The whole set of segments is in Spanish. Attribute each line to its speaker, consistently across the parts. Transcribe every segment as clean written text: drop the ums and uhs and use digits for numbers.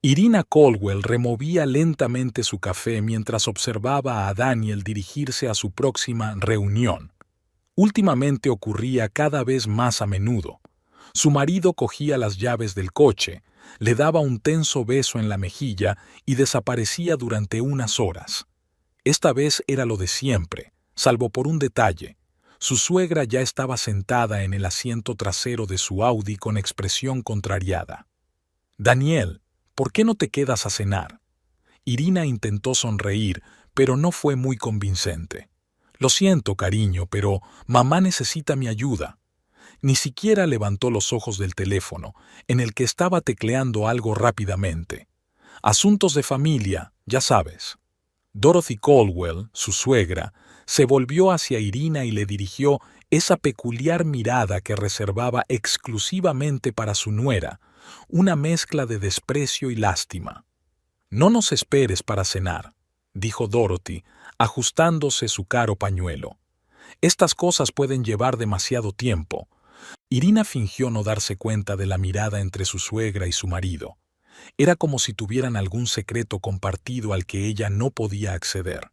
Speaker 1: Irina Caldwell removía lentamente su café mientras observaba a Daniel dirigirse a su próxima reunión. Últimamente ocurría cada vez más a menudo. Su marido cogía las llaves del coche, le daba un tenso beso en la mejilla y desaparecía durante unas horas. Esta vez era lo de siempre, salvo por un detalle. Su suegra ya estaba sentada en el asiento trasero de su Audi con expresión contrariada. «Daniel, ¿por qué no te quedas a cenar?» Irina intentó sonreír, pero no fue muy convincente. «Lo siento, cariño, pero mamá necesita mi ayuda». Ni siquiera levantó los ojos del teléfono, en el que estaba tecleando algo rápidamente. «Asuntos de familia, ya sabes». Dorothy Caldwell, su suegra, se volvió hacia Irina y le dirigió esa peculiar mirada que reservaba exclusivamente para su nuera, una mezcla de desprecio y lástima. «No nos esperes para cenar», dijo Dorothy, ajustándose su caro pañuelo. «Estas cosas pueden llevar demasiado tiempo». Irina fingió no darse cuenta de la mirada entre su suegra y su marido. Era como si tuvieran algún secreto compartido al que ella no podía acceder.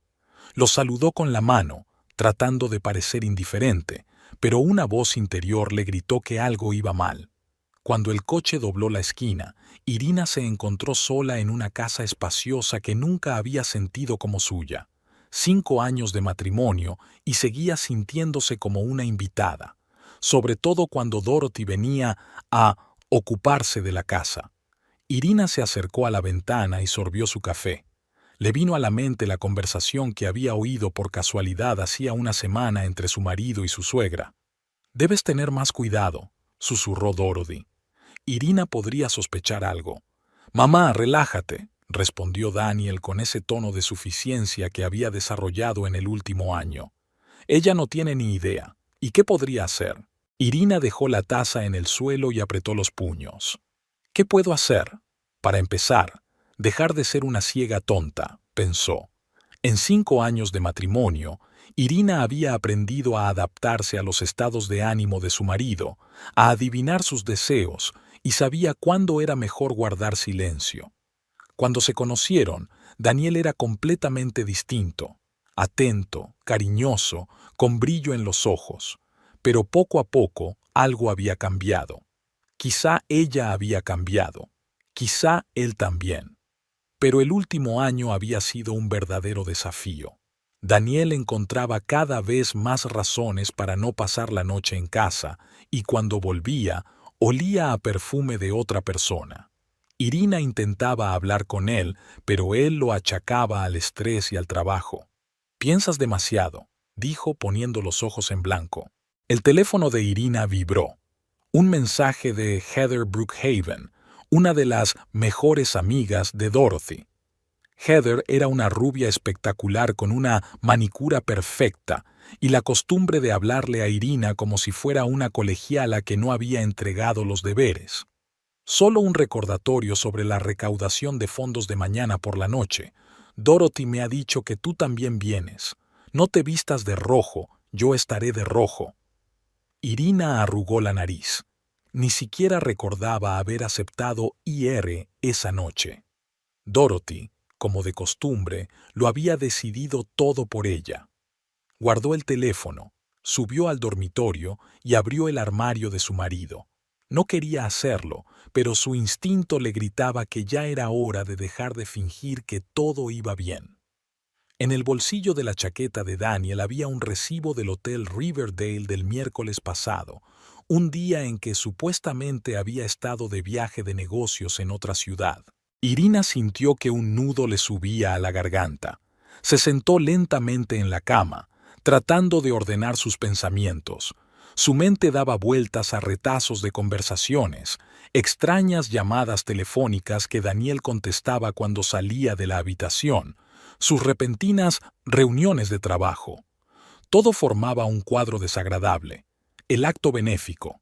Speaker 1: Los saludó con la mano, tratando de parecer indiferente, pero una voz interior le gritó que algo iba mal. Cuando el coche dobló la esquina, Irina se encontró sola en una casa espaciosa que nunca había sentido como suya. 5 años de matrimonio y seguía sintiéndose como una invitada, sobre todo cuando Dorothy venía a ocuparse de la casa. Irina se acercó a la ventana y sorbió su café. Le vino a la mente la conversación que había oído por casualidad hacía una semana entre su marido y su suegra. «Debes tener más cuidado», susurró Dorothy. Irina podría sospechar algo. «Mamá, relájate», respondió Daniel con ese tono de suficiencia que había desarrollado en el último año. «Ella no tiene ni idea. ¿Y qué podría hacer?» Irina dejó la taza en el suelo y apretó los puños. «¿Qué puedo hacer?» «Para empezar, dejar de ser una ciega tonta», pensó. En 5 años de matrimonio, Irina había aprendido a adaptarse a los estados de ánimo de su marido, a adivinar sus deseos y sabía cuándo era mejor guardar silencio. Cuando se conocieron, Daniel era completamente distinto, atento, cariñoso, con brillo en los ojos. Pero poco a poco algo había cambiado. Quizá ella había cambiado, quizá él también. Pero el último año había sido un verdadero desafío. Daniel encontraba cada vez más razones para no pasar la noche en casa, y cuando volvía, olía a perfume de otra persona. Irina intentaba hablar con él, pero él lo achacaba al estrés y al trabajo. «Piensas demasiado», dijo poniendo los ojos en blanco. El teléfono de Irina vibró. Un mensaje de Heather Brookhaven, una de las mejores amigas de Dorothy. Heather era una rubia espectacular con una manicura perfecta y la costumbre de hablarle a Irina como si fuera una colegiala que no había entregado los deberes. «Solo un recordatorio sobre la recaudación de fondos de mañana por la noche. Dorothy me ha dicho que tú también vienes. No te vistas de rojo, yo estaré de rojo». Irina arrugó la nariz. Ni siquiera recordaba haber aceptado IR esa noche. Dorothy, como de costumbre, lo había decidido todo por ella. Guardó el teléfono, subió al dormitorio y abrió el armario de su marido. No quería hacerlo, pero su instinto le gritaba que ya era hora de dejar de fingir que todo iba bien. En el bolsillo de la chaqueta de Daniel había un recibo del Hotel Riverdale del miércoles pasado, un día en que supuestamente había estado de viaje de negocios en otra ciudad. Irina sintió que un nudo le subía a la garganta. Se sentó lentamente en la cama, tratando de ordenar sus pensamientos. Su mente daba vueltas a retazos de conversaciones, extrañas llamadas telefónicas que Daniel contestaba cuando salía de la habitación, sus repentinas reuniones de trabajo. Todo formaba un cuadro desagradable. El acto benéfico.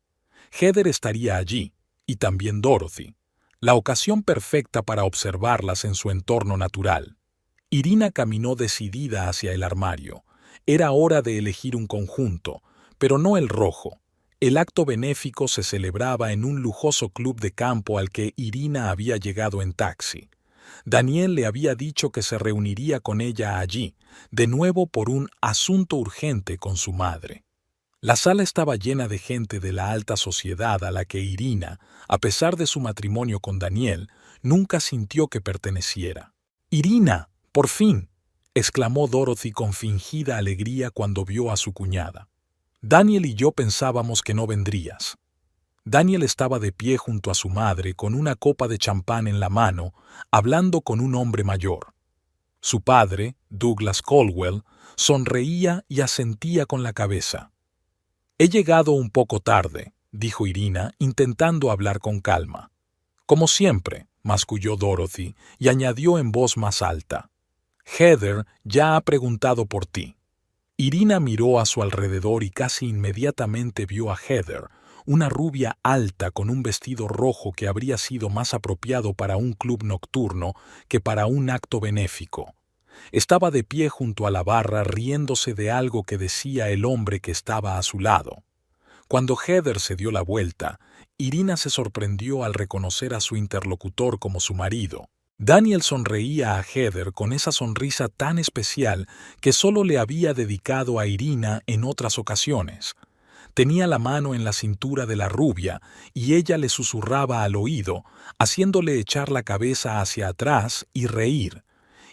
Speaker 1: Heather estaría allí, y también Dorothy. La ocasión perfecta para observarlas en su entorno natural. Irina caminó decidida hacia el armario. Era hora de elegir un conjunto, pero no el rojo. El acto benéfico se celebraba en un lujoso club de campo al que Irina había llegado en taxi. Daniel le había dicho que se reuniría con ella allí, de nuevo por un asunto urgente con su madre. La sala estaba llena de gente de la alta sociedad a la que Irina, a pesar de su matrimonio con Daniel, nunca sintió que perteneciera. «¡Irina, por fin!», exclamó Dorothy con fingida alegría cuando vio a su cuñada. «Daniel y yo pensábamos que no vendrías». Daniel estaba de pie junto a su madre con una copa de champán en la mano, hablando con un hombre mayor. Su padre, Douglas Caldwell, sonreía y asentía con la cabeza. «He llegado un poco tarde», dijo Irina, intentando hablar con calma. «Como siempre», masculló Dorothy, y añadió en voz más alta. «Heather ya ha preguntado por ti». Irina miró a su alrededor y casi inmediatamente vio a Heather, una rubia alta con un vestido rojo que habría sido más apropiado para un club nocturno que para un acto benéfico. Estaba de pie junto a la barra riéndose de algo que decía el hombre que estaba a su lado. Cuando Heather se dio la vuelta, Irina se sorprendió al reconocer a su interlocutor como su marido. Daniel sonreía a Heather con esa sonrisa tan especial que solo le había dedicado a Irina en otras ocasiones. Tenía la mano en la cintura de la rubia y ella le susurraba al oído, haciéndole echar la cabeza hacia atrás y reír.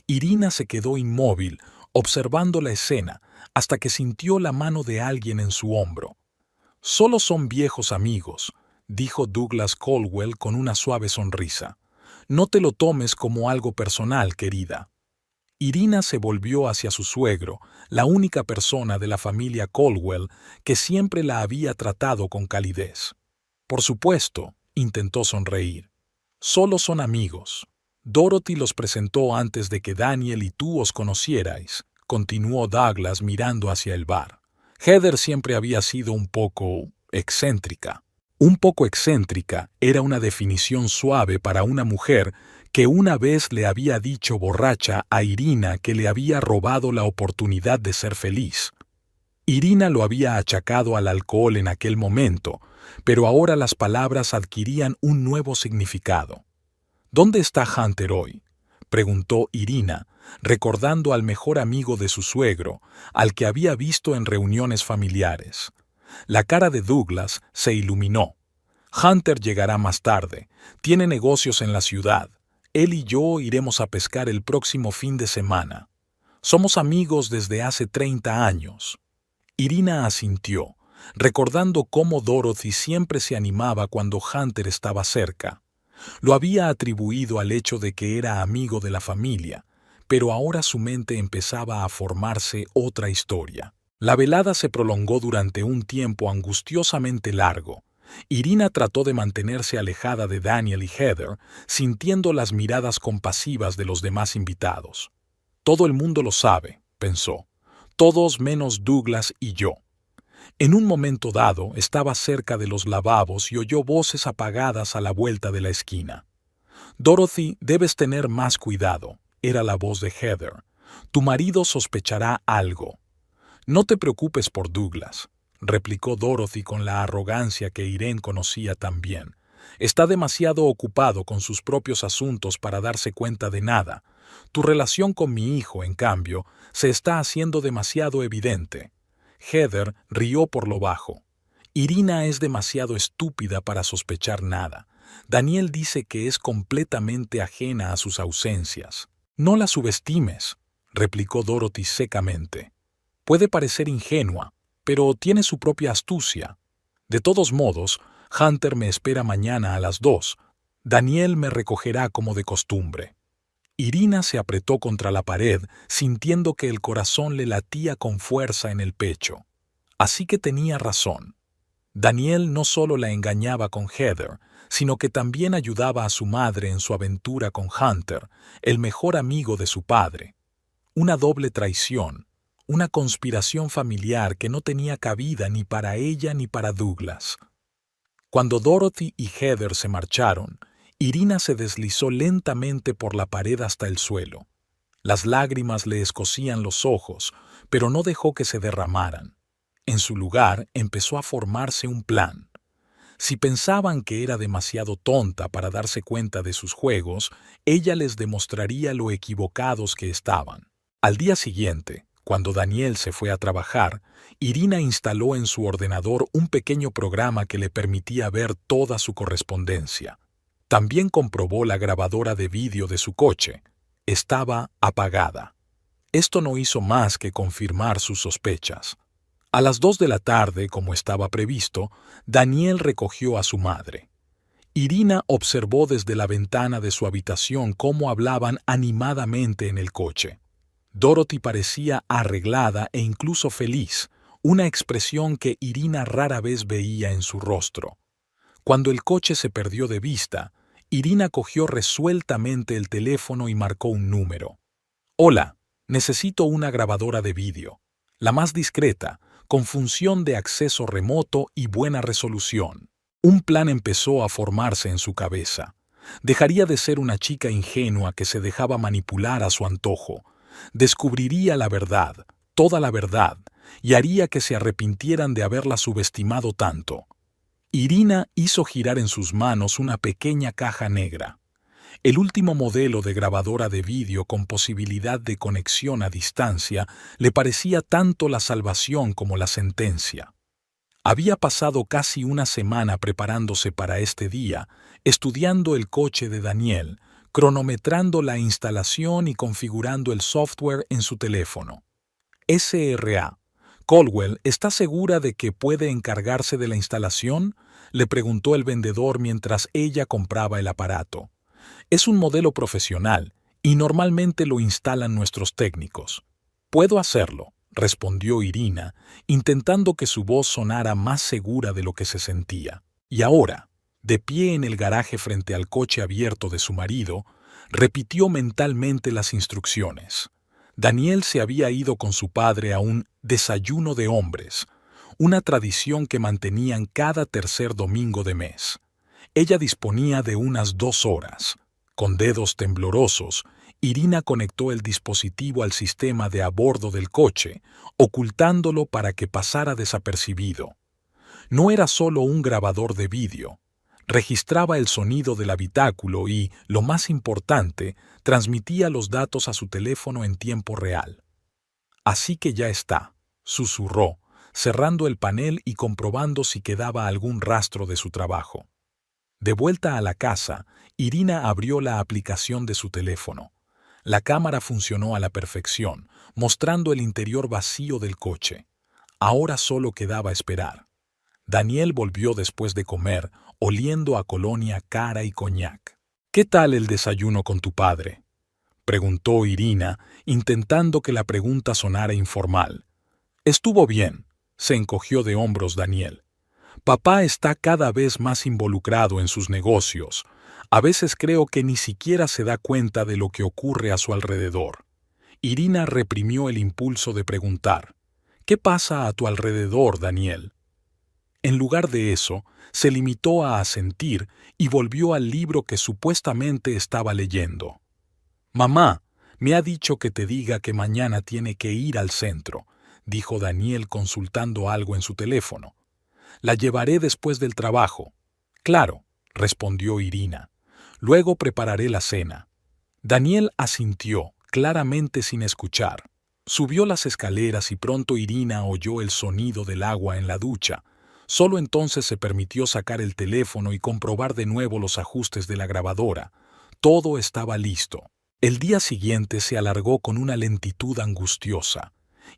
Speaker 1: Irina se quedó inmóvil, observando la escena, hasta que sintió la mano de alguien en su hombro. «Solo son viejos amigos», dijo Douglas Caldwell con una suave sonrisa. «No te lo tomes como algo personal, querida». Irina se volvió hacia su suegro, la única persona de la familia Caldwell que siempre la había tratado con calidez. «Por supuesto», intentó sonreír. «Solo son amigos. Dorothy los presentó antes de que Daniel y tú os conocierais», continuó Douglas mirando hacia el bar. «Heather siempre había sido un poco excéntrica». Un poco excéntrica era una definición suave para una mujer que una vez le había dicho borracha a Irina que le había robado la oportunidad de ser feliz. Irina lo había achacado al alcohol en aquel momento, pero ahora las palabras adquirían un nuevo significado. «¿Dónde está Hunter hoy?», preguntó Irina, recordando al mejor amigo de su suegro, al que había visto en reuniones familiares. La cara de Douglas se iluminó. «Hunter llegará más tarde. Tiene negocios en la ciudad. Él y yo iremos a pescar el próximo fin de semana. Somos amigos desde hace 30 años». Irina asintió, recordando cómo Dorothy siempre se animaba cuando Hunter estaba cerca. Lo había atribuido al hecho de que era amigo de la familia, pero ahora su mente empezaba a formarse otra historia. La velada se prolongó durante un tiempo angustiosamente largo. Irina trató de mantenerse alejada de Daniel y Heather, sintiendo las miradas compasivas de los demás invitados. «Todo el mundo lo sabe», pensó. «Todos menos Douglas y yo». En un momento dado estaba cerca de los lavabos y oyó voces apagadas a la vuelta de la esquina. «Dorothy, debes tener más cuidado», era la voz de Heather. «Tu marido sospechará algo». «No te preocupes por Douglas», replicó Dorothy con la arrogancia que Irene conocía tan bien. «Está demasiado ocupado con sus propios asuntos para darse cuenta de nada. Tu relación con mi hijo, en cambio, se está haciendo demasiado evidente». Heather rió por lo bajo. «Irina es demasiado estúpida para sospechar nada. Daniel dice que es completamente ajena a sus ausencias». «No la subestimes», replicó Dorothy secamente. «Puede parecer ingenua, pero tiene su propia astucia. De todos modos, Hunter me espera mañana a las 2. Daniel me recogerá como de costumbre». Irina se apretó contra la pared, sintiendo que el corazón le latía con fuerza en el pecho. Así que tenía razón. Daniel no solo la engañaba con Heather, sino que también ayudaba a su madre en su aventura con Hunter, el mejor amigo de su padre. Una doble traición, una conspiración familiar que no tenía cabida ni para ella ni para Douglas. Cuando Dorothy y Heather se marcharon, Irina se deslizó lentamente por la pared hasta el suelo. Las lágrimas le escocían los ojos, pero no dejó que se derramaran. En su lugar empezó a formarse un plan. Si pensaban que era demasiado tonta para darse cuenta de sus juegos, ella les demostraría lo equivocados que estaban. Al día siguiente, cuando Daniel se fue a trabajar, Irina instaló en su ordenador un pequeño programa que le permitía ver toda su correspondencia. También comprobó la grabadora de vídeo de su coche. Estaba apagada. Esto no hizo más que confirmar sus sospechas. A las 2 de la tarde, como estaba previsto, Daniel recogió a su madre. Irina observó desde la ventana de su habitación cómo hablaban animadamente en el coche. Dorothy parecía arreglada e incluso feliz, una expresión que Irina rara vez veía en su rostro. Cuando el coche se perdió de vista, Irina cogió resueltamente el teléfono y marcó un número. «Hola, necesito una grabadora de vídeo, la más discreta, con función de acceso remoto y buena resolución». Un plan empezó a formarse en su cabeza. Dejaría de ser una chica ingenua que se dejaba manipular a su antojo. Descubriría la verdad, toda la verdad, y haría que se arrepintieran de haberla subestimado tanto. Irina hizo girar en sus manos una pequeña caja negra. El último modelo de grabadora de vídeo con posibilidad de conexión a distancia le parecía tanto la salvación como la sentencia. Había pasado casi una semana preparándose para este día, estudiando el coche de Daniel, cronometrando la instalación y configurando el software en su teléfono. SRA. «Caldwell, ¿está segura de que puede encargarse de la instalación?», le preguntó el vendedor mientras ella compraba el aparato. «Es un modelo profesional y normalmente lo instalan nuestros técnicos». «Puedo hacerlo», respondió Irina, intentando que su voz sonara más segura de lo que se sentía. Y ahora, de pie en el garaje frente al coche abierto de su marido, repitió mentalmente las instrucciones. Daniel se había ido con su padre a un desayuno de hombres, una tradición que mantenían cada tercer domingo de mes. Ella disponía de unas 2 horas. Con dedos temblorosos, Irina conectó el dispositivo al sistema de a bordo del coche, ocultándolo para que pasara desapercibido. No era solo un grabador de vídeo. Registraba el sonido del habitáculo y, lo más importante, transmitía los datos a su teléfono en tiempo real. «Así que ya está», susurró, cerrando el panel y comprobando si quedaba algún rastro de su trabajo. De vuelta a la casa, Irina abrió la aplicación de su teléfono. La cámara funcionó a la perfección, mostrando el interior vacío del coche. Ahora solo quedaba esperar. Daniel volvió después de comer, oliendo a colonia cara y coñac. «¿Qué tal el desayuno con tu padre?», preguntó Irina, intentando que la pregunta sonara informal. «Estuvo bien», se encogió de hombros Daniel. «Papá está cada vez más involucrado en sus negocios. A veces creo que ni siquiera se da cuenta de lo que ocurre a su alrededor». Irina reprimió el impulso de preguntar, «¿Qué pasa a tu alrededor, Daniel?». En lugar de eso, se limitó a asentir y volvió al libro que supuestamente estaba leyendo. «Mamá, me ha dicho que te diga que mañana tiene que ir al centro», dijo Daniel consultando algo en su teléfono. «La llevaré después del trabajo». «Claro», respondió Irina. «Luego prepararé la cena». Daniel asintió, claramente sin escuchar. Subió las escaleras y pronto Irina oyó el sonido del agua en la ducha. Solo entonces se permitió sacar el teléfono y comprobar de nuevo los ajustes de la grabadora. Todo estaba listo. El día siguiente se alargó con una lentitud angustiosa.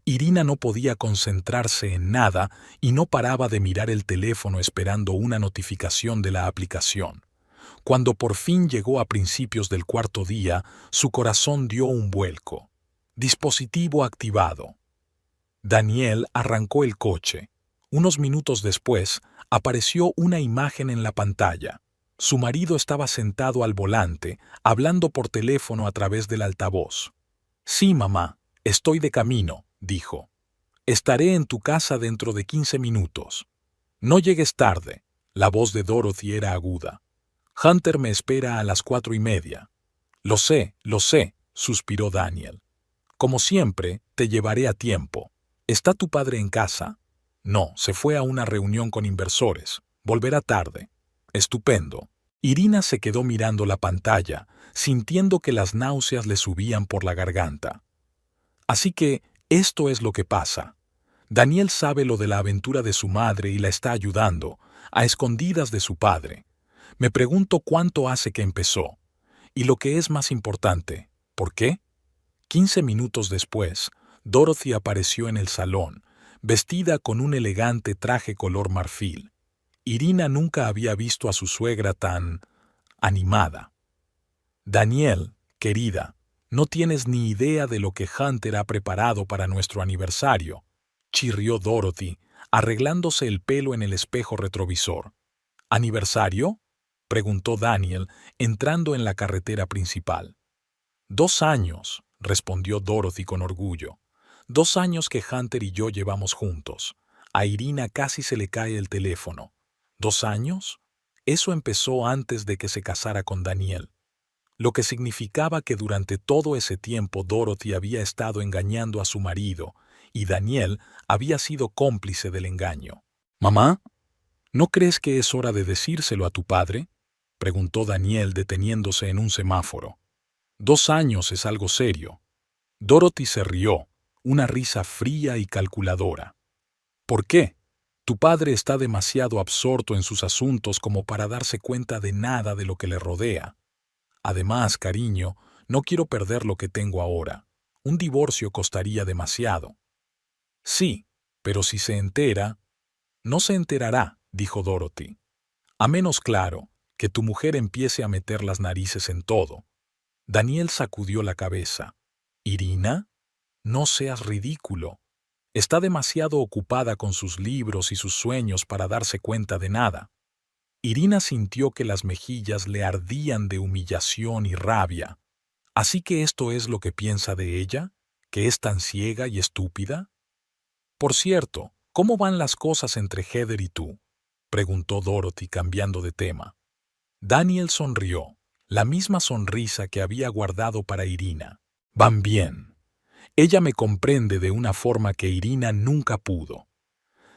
Speaker 1: Irina no podía concentrarse en nada y no paraba de mirar el teléfono esperando una notificación de la aplicación. Cuando por fin llegó a principios del 4.º día, su corazón dio un vuelco. Dispositivo activado. Daniel arrancó el coche. Unos minutos después, apareció una imagen en la pantalla. Su marido estaba sentado al volante, hablando por teléfono a través del altavoz. «Sí, mamá, estoy de camino», dijo. «Estaré en tu casa dentro de 15 minutos. No llegues tarde». La voz de Dorothy era aguda. «Hunter me espera a las 4:30». Lo sé», suspiró Daniel. «Como siempre, te llevaré a tiempo. ¿Está tu padre en casa?». No, se fue a una reunión con inversores. Volverá tarde. Estupendo. Irina se quedó mirando la pantalla, sintiendo que las náuseas le subían por la garganta. Así que, esto es lo que pasa. Daniel sabe lo de la aventura de su madre y la está ayudando, a escondidas de su padre. Me pregunto cuánto hace que empezó. Y lo que es más importante, ¿por qué? 15 minutos después, Dorothy apareció en el salón, vestida con un elegante traje color marfil. Irina nunca había visto a su suegra tan animada. Daniel, querida, no tienes ni idea de lo que Hunter ha preparado para nuestro aniversario, chirrió Dorothy, arreglándose el pelo en el espejo retrovisor. ¿Aniversario?, preguntó Daniel, entrando en la carretera principal. 2 años, respondió Dorothy con orgullo. 2 años que Hunter y yo llevamos juntos. A Irina casi se le cae el teléfono. ¿2 años? Eso empezó antes de que se casara con Daniel, lo que significaba que durante todo ese tiempo Dorothy había estado engañando a su marido y Daniel había sido cómplice del engaño. «Mamá, ¿no crees que es hora de decírselo a tu padre?», preguntó Daniel deteniéndose en un semáforo. 2 años es algo serio. Dorothy se rió, una risa fría y calculadora. «¿Por qué? Tu padre está demasiado absorto en sus asuntos como para darse cuenta de nada de lo que le rodea. Además, cariño, no quiero perder lo que tengo ahora. Un divorcio costaría demasiado». «Sí, pero si se entera...». «No se enterará», dijo Dorothy. «A menos, claro, que tu mujer empiece a meter las narices en todo». Daniel sacudió la cabeza. «¿Irina? No seas ridículo. Está demasiado ocupada con sus libros y sus sueños para darse cuenta de nada». Irina sintió que las mejillas le ardían de humillación y rabia. ¿Así que esto es lo que piensa de ella? ¿Que es tan ciega y estúpida? «Por cierto, ¿cómo van las cosas entre Heather y tú?», preguntó Dorothy cambiando de tema. Daniel sonrió, la misma sonrisa que había guardado para Irina. «Van bien. Ella me comprende de una forma que Irina nunca pudo.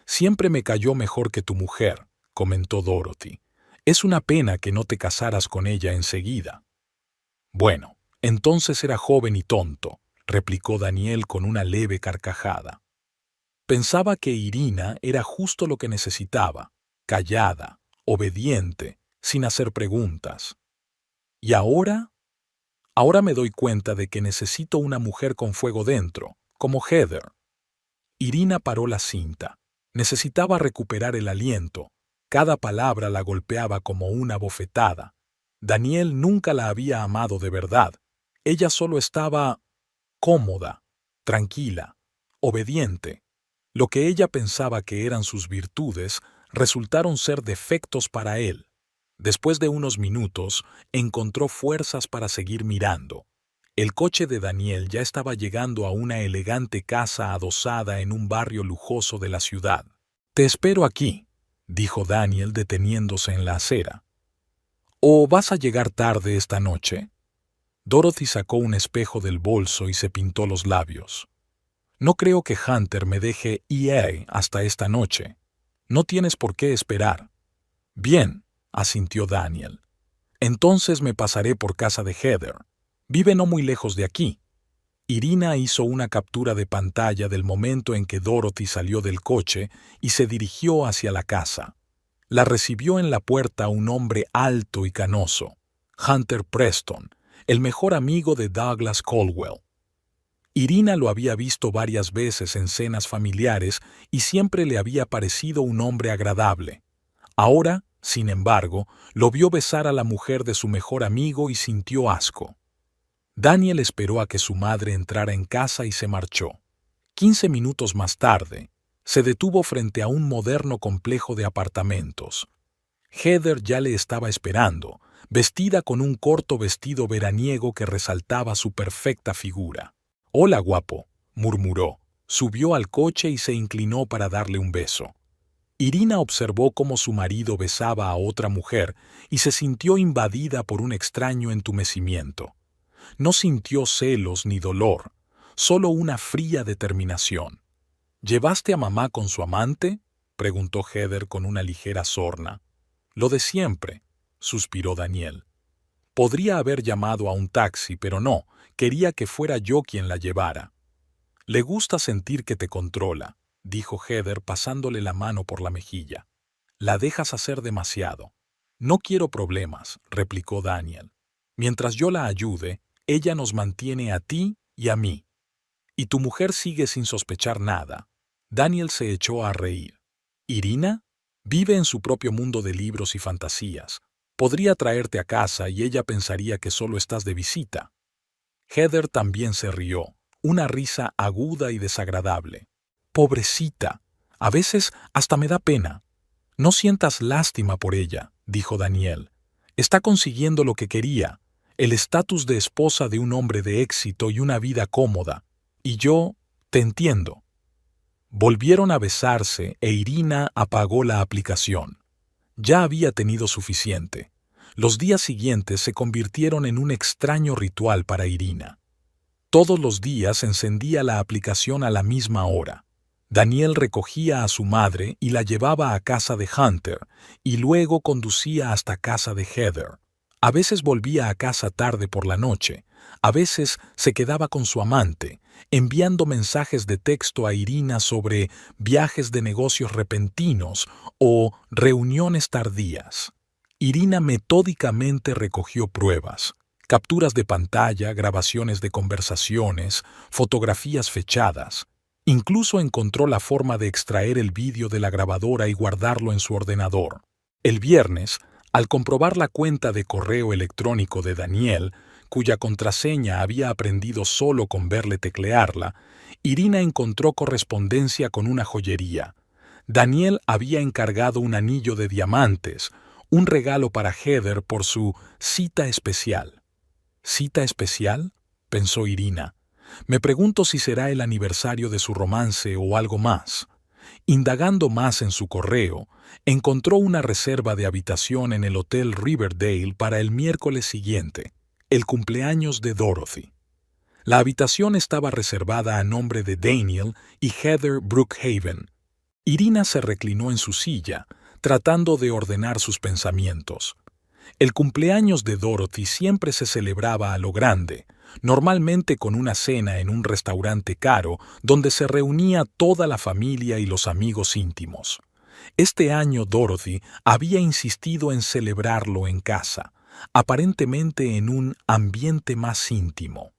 Speaker 1: Siempre me cayó mejor que tu mujer», comentó Dorothy. «Es una pena que no te casaras con ella enseguida». «Bueno, entonces era joven y tonto», replicó Daniel con una leve carcajada. Pensaba que Irina era justo lo que necesitaba, callada, obediente, sin hacer preguntas. ¿Y ahora? Ahora me doy cuenta de que necesito una mujer con fuego dentro, como Heather». Irina paró la cinta. Necesitaba recuperar el aliento. Cada palabra la golpeaba como una bofetada. Daniel nunca la había amado de verdad. Ella solo estaba cómoda, tranquila, obediente. Lo que ella pensaba que eran sus virtudes resultaron ser defectos para él. Después de unos minutos, encontró fuerzas para seguir mirando. El coche de Daniel ya estaba llegando a una elegante casa adosada en un barrio lujoso de la ciudad. «Te espero aquí», dijo Daniel deteniéndose en la acera. «¿O vas a llegar tarde esta noche?». Dorothy sacó un espejo del bolso y se pintó los labios. «No creo que Hunter me deje ir hasta esta noche. No tienes por qué esperar». «Bien», asintió Daniel. «Entonces me pasaré por casa de Heather. Vive no muy lejos de aquí». Irina hizo una captura de pantalla del momento en que Dorothy salió del coche y se dirigió hacia la casa. La recibió en la puerta un hombre alto y canoso, Hunter Preston, el mejor amigo de Douglas Caldwell. Irina lo había visto varias veces en cenas familiares y siempre le había parecido un hombre agradable. Ahora, sin embargo, lo vio besar a la mujer de su mejor amigo y sintió asco. Daniel esperó a que su madre entrara en casa y se marchó. 15 minutos más tarde, se detuvo frente a un moderno complejo de apartamentos. Heather ya le estaba esperando, vestida con un corto vestido veraniego que resaltaba su perfecta figura. «Hola, guapo», murmuró. Subió al coche y se inclinó para darle un beso. Irina observó cómo su marido besaba a otra mujer y se sintió invadida por un extraño entumecimiento. No sintió celos ni dolor, solo una fría determinación. ¿Llevaste a mamá con su amante?, preguntó Heather con una ligera sorna. Lo de siempre, suspiró Daniel. Podría haber llamado a un taxi, pero no, quería que fuera yo quien la llevara. Le gusta sentir que te controla, dijo Heather pasándole la mano por la mejilla. La dejas hacer demasiado. No quiero problemas, replicó Daniel. Mientras yo la ayude, ella nos mantiene a ti y a mí. Y tu mujer sigue sin sospechar nada. Daniel se echó a reír. ¿Irina? Vive en su propio mundo de libros y fantasías. Podría traerte a casa y ella pensaría que solo estás de visita. Heather también se rió, una risa aguda y desagradable. Pobrecita, a veces hasta me da pena. No sientas lástima por ella, dijo Daniel. Está consiguiendo lo que quería, el estatus de esposa de un hombre de éxito y una vida cómoda. Y yo te entiendo. Volvieron a besarse e Irina apagó la aplicación. Ya había tenido suficiente. Los días siguientes se convirtieron en un extraño ritual para Irina. Todos los días encendía la aplicación a la misma hora. Daniel recogía a su madre y la llevaba a casa de Hunter, y luego conducía hasta casa de Heather. A veces volvía a casa tarde por la noche, a veces se quedaba con su amante, enviando mensajes de texto a Irina sobre viajes de negocios repentinos o reuniones tardías. Irina metódicamente recogió pruebas, capturas de pantalla, grabaciones de conversaciones, fotografías fechadas. Incluso encontró la forma de extraer el vídeo de la grabadora y guardarlo en su ordenador. El viernes, al comprobar la cuenta de correo electrónico de Daniel, cuya contraseña había aprendido solo con verle teclearla, Irina encontró correspondencia con una joyería. Daniel había encargado un anillo de diamantes, un regalo para Heather por su cita especial. ¿Cita especial?, pensó Irina. Me pregunto si será el aniversario de su romance o algo más. Indagando más en su correo, encontró una reserva de habitación en el Hotel Riverdale para el miércoles siguiente, el cumpleaños de Dorothy. La habitación estaba reservada a nombre de Daniel y Heather Brookhaven. Irina se reclinó en su silla, tratando de ordenar sus pensamientos. El cumpleaños de Dorothy siempre se celebraba a lo grande, normalmente con una cena en un restaurante caro donde se reunía toda la familia y los amigos íntimos. Este año Dorothy había insistido en celebrarlo en casa, aparentemente en un ambiente más íntimo.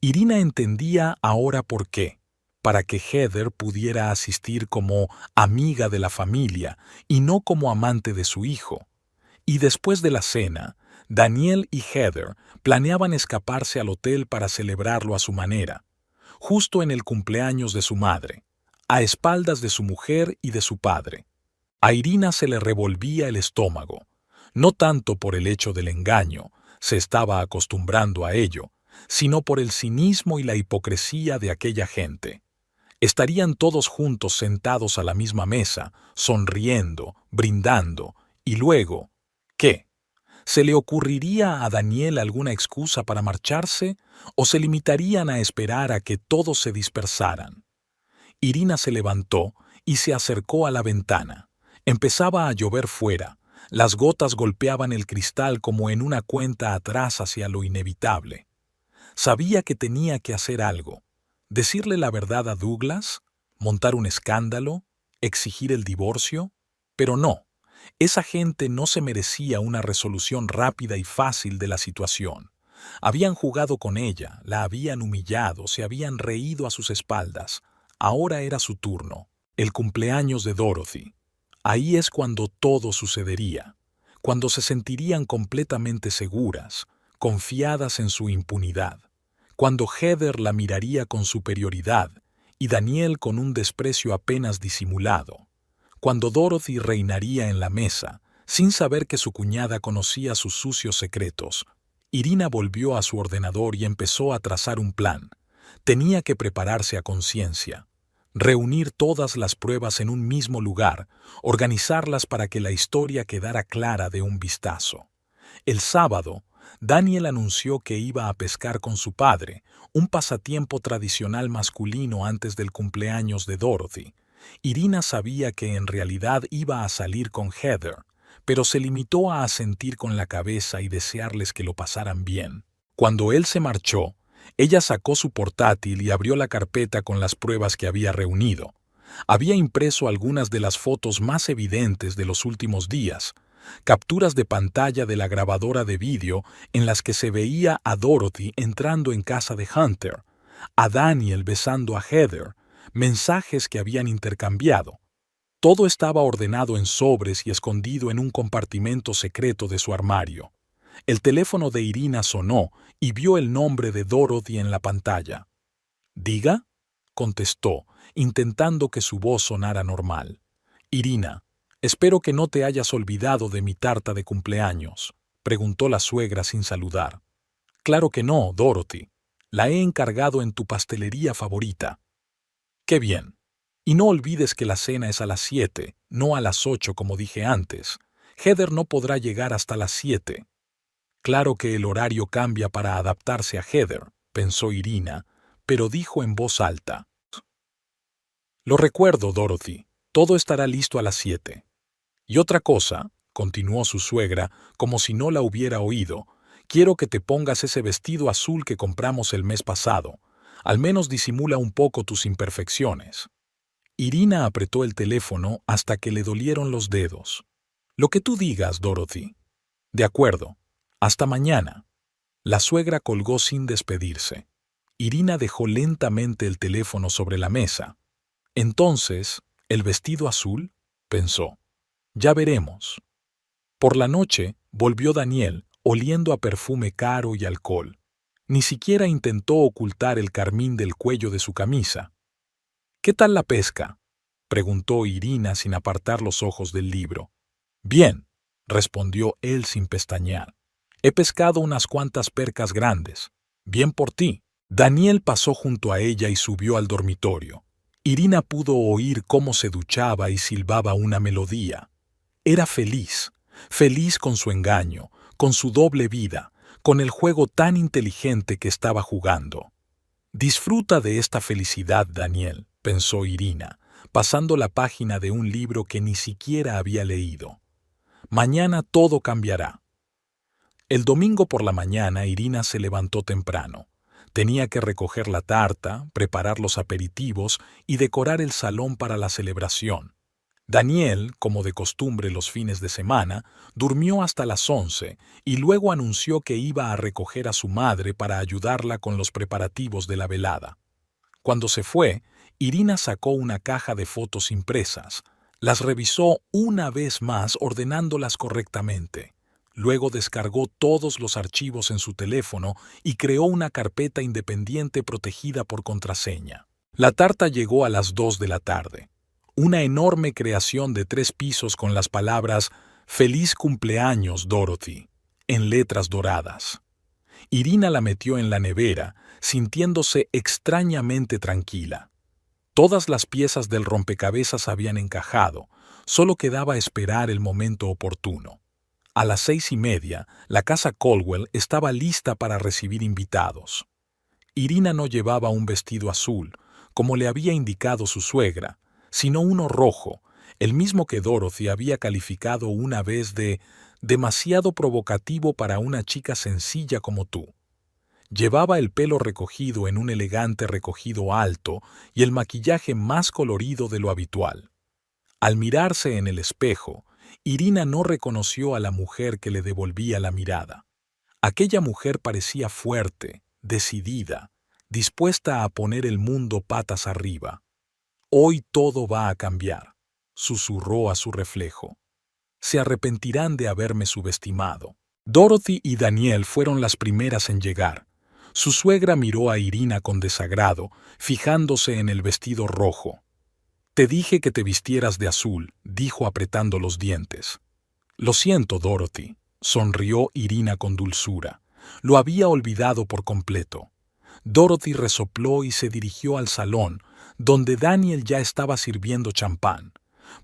Speaker 1: Irina entendía ahora por qué, para que Heather pudiera asistir como amiga de la familia y no como amante de su hijo. Y después de la cena, Daniel y Heather planeaban escaparse al hotel para celebrarlo a su manera, justo en el cumpleaños de su madre, a espaldas de su mujer y de su padre. A Irina se le revolvía el estómago, no tanto por el hecho del engaño, se estaba acostumbrando a ello, sino por el cinismo y la hipocresía de aquella gente. Estarían todos juntos sentados a la misma mesa, sonriendo, brindando, y luego, ¿qué? ¿Se le ocurriría a Daniel alguna excusa para marcharse o se limitarían a esperar a que todos se dispersaran? Irina se levantó y se acercó a la ventana. Empezaba a llover fuera. Las gotas golpeaban el cristal como en una cuenta atrás hacia lo inevitable. Sabía que tenía que hacer algo. ¿Decirle la verdad a Douglas? ¿Montar un escándalo? ¿Exigir el divorcio? Pero no. Esa gente no se merecía una resolución rápida y fácil de la situación. Habían jugado con ella, la habían humillado, se habían reído a sus espaldas. Ahora era su turno, el cumpleaños de Dorothy. Ahí es cuando todo sucedería, cuando se sentirían completamente seguras, confiadas en su impunidad, cuando Heather la miraría con superioridad y Daniel con un desprecio apenas disimulado, cuando Dorothy reinaría en la mesa, sin saber que su cuñada conocía sus sucios secretos. Irina volvió a su ordenador y empezó a trazar un plan. Tenía que prepararse a conciencia, reunir todas las pruebas en un mismo lugar, organizarlas para que la historia quedara clara de un vistazo. El sábado, Daniel anunció que iba a pescar con su padre, un pasatiempo tradicional masculino antes del cumpleaños de Dorothy. Irina sabía que en realidad iba a salir con Heather, pero se limitó a asentir con la cabeza y desearles que lo pasaran bien. Cuando él se marchó, ella sacó su portátil y abrió la carpeta con las pruebas que había reunido. Había impreso algunas de las fotos más evidentes de los últimos días, capturas de pantalla de la grabadora de vídeo en las que se veía a Dorothy entrando en casa de Hunter, a Daniel besando a Heather, mensajes que habían intercambiado. Todo estaba ordenado en sobres y escondido en un compartimento secreto de su armario. El teléfono de Irina sonó y vio el nombre de Dorothy en la pantalla. «¿Diga?», contestó, intentando que su voz sonara normal. «Irina, espero que no te hayas olvidado de mi tarta de cumpleaños», preguntó la suegra sin saludar. «Claro que no, Dorothy. La he encargado en tu pastelería favorita». «Qué bien. Y no olvides que la cena es a las 7, no a las 8 como dije antes. Heather no podrá llegar hasta las 7. Claro que el horario cambia para adaptarse a Heather, pensó Irina, pero dijo en voz alta. «Lo recuerdo, Dorothy. Todo estará listo a las 7. Y otra cosa», continuó su suegra, como si no la hubiera oído, «quiero que te pongas ese vestido azul que compramos el mes pasado. Al menos disimula un poco tus imperfecciones». Irina apretó el teléfono hasta que le dolieron los dedos. «Lo que tú digas, Dorothy». «De acuerdo. Hasta mañana». La suegra colgó sin despedirse. Irina dejó lentamente el teléfono sobre la mesa. «Entonces, ¿el vestido azul?», pensó. «Ya veremos». Por la noche, volvió Daniel, oliendo a perfume caro y alcohol. Ni siquiera intentó ocultar el carmín del cuello de su camisa. «¿Qué tal la pesca?», preguntó Irina sin apartar los ojos del libro. «Bien», respondió él sin pestañear. «He pescado unas cuantas percas grandes. Bien por ti». Daniel pasó junto a ella y subió al dormitorio. Irina pudo oír cómo se duchaba y silbaba una melodía. Era feliz, feliz con su engaño, con su doble vida, con el juego tan inteligente que estaba jugando. «Disfruta de esta felicidad, Daniel», pensó Irina, pasando la página de un libro que ni siquiera había leído. «Mañana todo cambiará». El domingo por la mañana Irina se levantó temprano. Tenía que recoger la tarta, preparar los aperitivos y decorar el salón para la celebración. Daniel, como de costumbre los fines de semana, durmió hasta las 11 y luego anunció que iba a recoger a su madre para ayudarla con los preparativos de la velada. Cuando se fue, Irina sacó una caja de fotos impresas. Las revisó una vez más ordenándolas correctamente. Luego descargó todos los archivos en su teléfono y creó una carpeta independiente protegida por contraseña. La tarta llegó a las 2 de la tarde. Una enorme creación de 3 pisos con las palabras «Feliz cumpleaños, Dorothy», en letras doradas. Irina la metió en la nevera, sintiéndose extrañamente tranquila. Todas las piezas del rompecabezas habían encajado, solo quedaba esperar el momento oportuno. A las 6:30, la casa Caldwell estaba lista para recibir invitados. Irina no llevaba un vestido azul, como le había indicado su suegra, sino uno rojo, el mismo que Dorothy había calificado una vez de demasiado provocativo para una chica sencilla como tú. Llevaba el pelo recogido en un elegante recogido alto y el maquillaje más colorido de lo habitual. Al mirarse en el espejo, Irina no reconoció a la mujer que le devolvía la mirada. Aquella mujer parecía fuerte, decidida, dispuesta a poner el mundo patas arriba. «Hoy todo va a cambiar», susurró a su reflejo. «Se arrepentirán de haberme subestimado». Dorothy y Daniel fueron las primeras en llegar. Su suegra miró a Irina con desagrado, fijándose en el vestido rojo. «Te dije que te vistieras de azul», dijo apretando los dientes. «Lo siento, Dorothy», sonrió Irina con dulzura. Lo había olvidado por completo. Dorothy resopló y se dirigió al salón, donde Daniel ya estaba sirviendo champán.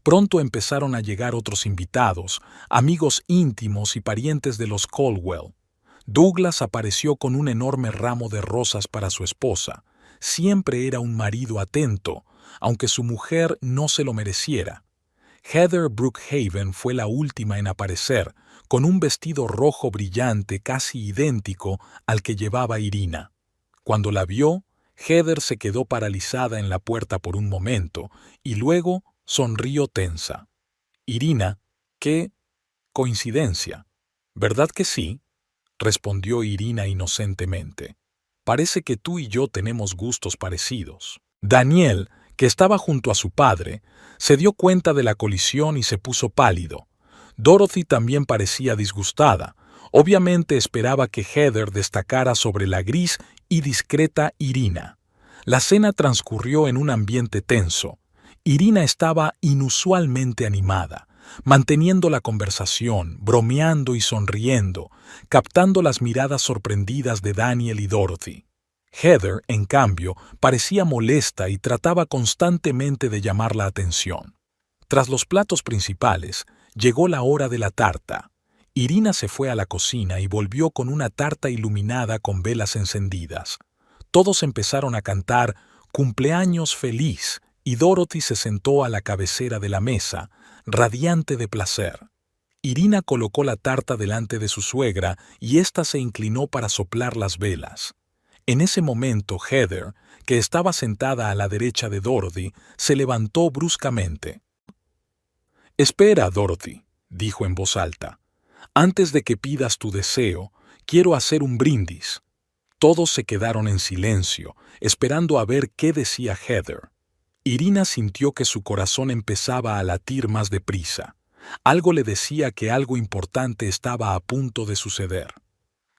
Speaker 1: Pronto empezaron a llegar otros invitados, amigos íntimos y parientes de los Caldwell. Douglas apareció con un enorme ramo de rosas para su esposa. Siempre era un marido atento, aunque su mujer no se lo mereciera. Heather Brookhaven fue la última en aparecer, con un vestido rojo brillante casi idéntico al que llevaba Irina. Cuando la vio, Heather se quedó paralizada en la puerta por un momento y luego sonrió tensa. «Irina, qué coincidencia. ¿Verdad que sí?», respondió Irina inocentemente. «Parece que tú y yo tenemos gustos parecidos». Daniel, que estaba junto a su padre, se dio cuenta de la colisión y se puso pálido. Dorothy también parecía disgustada. Obviamente esperaba que Heather destacara sobre la gris y discreta Irina. La cena transcurrió en un ambiente tenso. Irina estaba inusualmente animada, manteniendo la conversación, bromeando y sonriendo, captando las miradas sorprendidas de Daniel y Dorothy. Heather, en cambio, parecía molesta y trataba constantemente de llamar la atención. Tras los platos principales, llegó la hora de la tarta. Irina se fue a la cocina y volvió con una tarta iluminada con velas encendidas. Todos empezaron a cantar «Cumpleaños feliz» y Dorothy se sentó a la cabecera de la mesa, radiante de placer. Irina colocó la tarta delante de su suegra y ésta se inclinó para soplar las velas. En ese momento, Heather, que estaba sentada a la derecha de Dorothy, se levantó bruscamente. «Espera, Dorothy», dijo en voz alta. «Antes de que pidas tu deseo, quiero hacer un brindis». Todos se quedaron en silencio, esperando a ver qué decía Heather. Irina sintió que su corazón empezaba a latir más deprisa. Algo le decía que algo importante estaba a punto de suceder.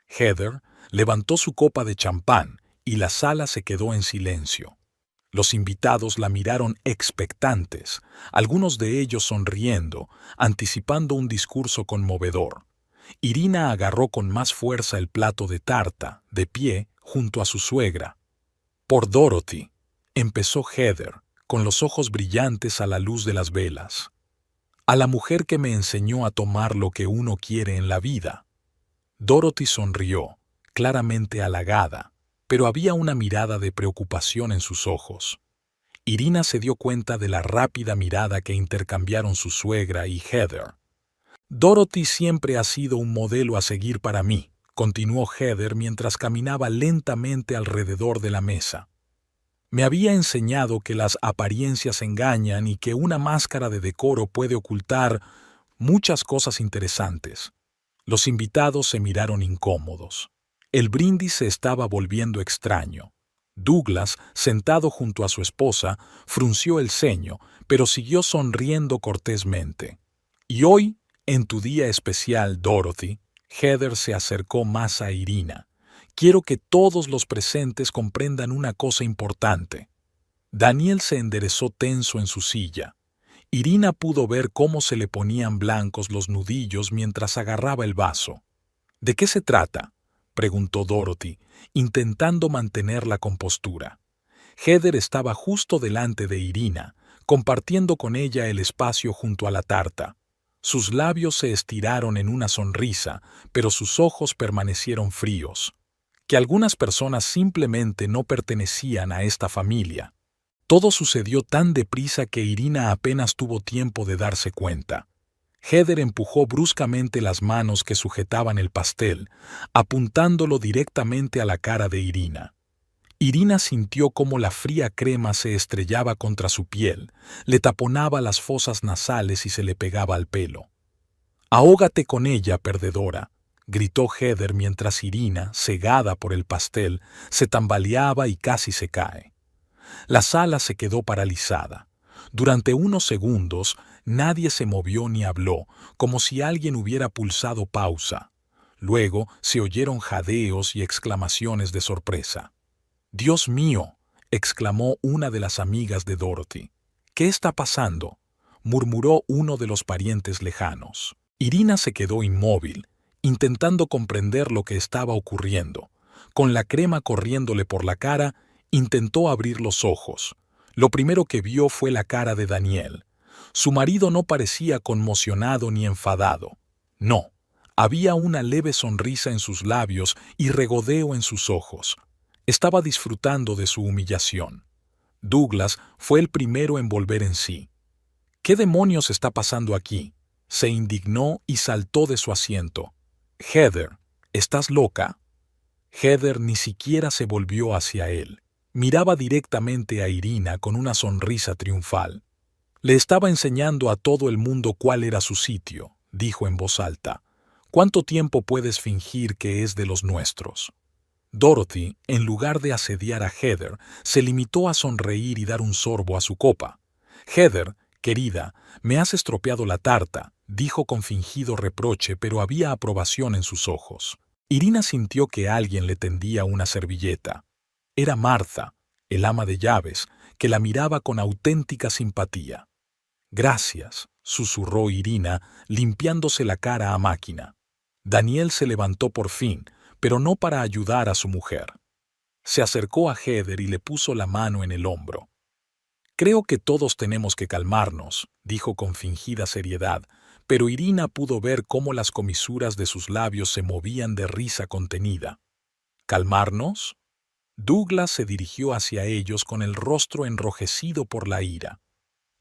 Speaker 1: Heather levantó su copa de champán y la sala se quedó en silencio. Los invitados la miraron expectantes, algunos de ellos sonriendo, anticipando un discurso conmovedor. Irina agarró con más fuerza el plato de tarta, de pie, junto a su suegra. «Por Dorothy», empezó Heather, con los ojos brillantes a la luz de las velas. «A la mujer que me enseñó a tomar lo que uno quiere en la vida». Dorothy sonrió, claramente halagada, pero había una mirada de preocupación en sus ojos. Irina se dio cuenta de la rápida mirada que intercambiaron su suegra y Heather. «Dorothy siempre ha sido un modelo a seguir para mí», continuó Heather mientras caminaba lentamente alrededor de la mesa. «Me había enseñado que las apariencias engañan y que una máscara de decoro puede ocultar muchas cosas interesantes». Los invitados se miraron incómodos. El brindis se estaba volviendo extraño. Douglas, sentado junto a su esposa, frunció el ceño, pero siguió sonriendo cortésmente. «Y hoy, en tu día especial, Dorothy», Heather se acercó más a Irina, «quiero que todos los presentes comprendan una cosa importante». Daniel se enderezó tenso en su silla. Irina pudo ver cómo se le ponían blancos los nudillos mientras agarraba el vaso. «¿De qué se trata?», preguntó Dorothy, intentando mantener la compostura. Heather estaba justo delante de Irina, compartiendo con ella el espacio junto a la tarta. Sus labios se estiraron en una sonrisa, pero sus ojos permanecieron fríos. Que algunas personas simplemente no pertenecían a esta familia. Todo sucedió tan deprisa que Irina apenas tuvo tiempo de darse cuenta. Heather empujó bruscamente las manos que sujetaban el pastel, apuntándolo directamente a la cara de Irina. Irina sintió cómo la fría crema se estrellaba contra su piel, le taponaba las fosas nasales y se le pegaba al pelo. «Ahógate con ella, perdedora», gritó Heather mientras Irina, cegada por el pastel, se tambaleaba y casi se cae. La sala se quedó paralizada. Durante unos segundos, nadie se movió ni habló, como si alguien hubiera pulsado pausa. Luego se oyeron jadeos y exclamaciones de sorpresa. «¡Dios mío!», exclamó una de las amigas de Dorothy. «¿Qué está pasando?», murmuró uno de los parientes lejanos. Irina se quedó inmóvil, intentando comprender lo que estaba ocurriendo. Con la crema corriéndole por la cara, intentó abrir los ojos. Lo primero que vio fue la cara de Daniel. Su marido no parecía conmocionado ni enfadado. No, Había una leve sonrisa en sus labios y regodeo en sus ojos. Estaba disfrutando de su humillación. Douglas fue el primero en volver en sí. ¿Qué demonios está pasando aquí? Se indignó y saltó de su asiento. Heather, ¿estás loca? Heather ni siquiera se volvió hacia él. Miraba directamente a Irina con una sonrisa triunfal. Le estaba enseñando a todo el mundo cuál era su sitio, dijo en voz alta. ¿Cuánto tiempo puedes fingir que es de los nuestros? Dorothy, en lugar de asediar a Heather, se limitó a sonreír y dar un sorbo a su copa. Heather, querida, me has estropeado la tarta, dijo con fingido reproche, pero había aprobación en sus ojos. Irina sintió que alguien le tendía una servilleta. Era Martha, el ama de llaves, que la miraba con auténtica simpatía. Gracias, susurró Irina, limpiándose la cara a máquina. Daniel se levantó por fin, pero no para ayudar a su mujer. Se acercó a Heather y le puso la mano en el hombro. Creo que todos tenemos que calmarnos, dijo con fingida seriedad, pero Irina pudo ver cómo las comisuras de sus labios se movían de risa contenida. ¿Calmarnos? Douglas se dirigió hacia ellos con el rostro enrojecido por la ira.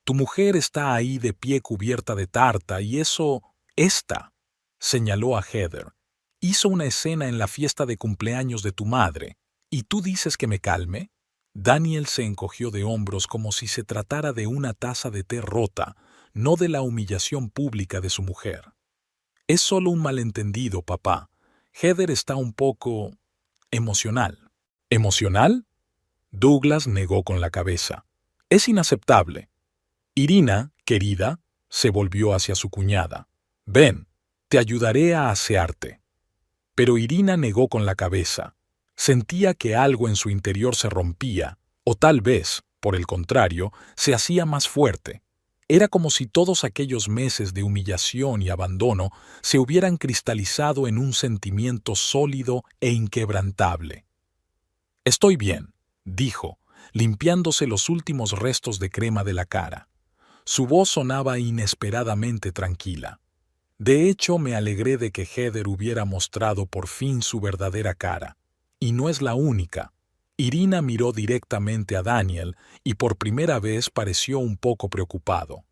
Speaker 1: Tu mujer está ahí de pie cubierta de tarta y eso... Esta, señaló a Heather, hizo una escena en la fiesta de cumpleaños de tu madre, ¿y tú dices que me calme? Daniel se encogió de hombros como si se tratara de una taza de té rota, no de la humillación pública de su mujer. Es solo un malentendido, papá. Heather está un poco... emocional. ¿Emocional? Douglas negó con la cabeza. Es inaceptable. Irina, querida, se volvió hacia su cuñada. Ven, te ayudaré a asearte. Pero Irina negó con la cabeza. Sentía que algo en su interior se rompía, o tal vez, por el contrario, se hacía más fuerte. Era como si todos aquellos meses de humillación y abandono se hubieran cristalizado en un sentimiento sólido e inquebrantable. Estoy bien, dijo, limpiándose los últimos restos de crema de la cara. Su voz sonaba inesperadamente tranquila. De hecho, me alegré de que Heather hubiera mostrado por fin su verdadera cara. Y no es la única. Irina miró directamente a Daniel y por primera vez pareció un poco preocupado.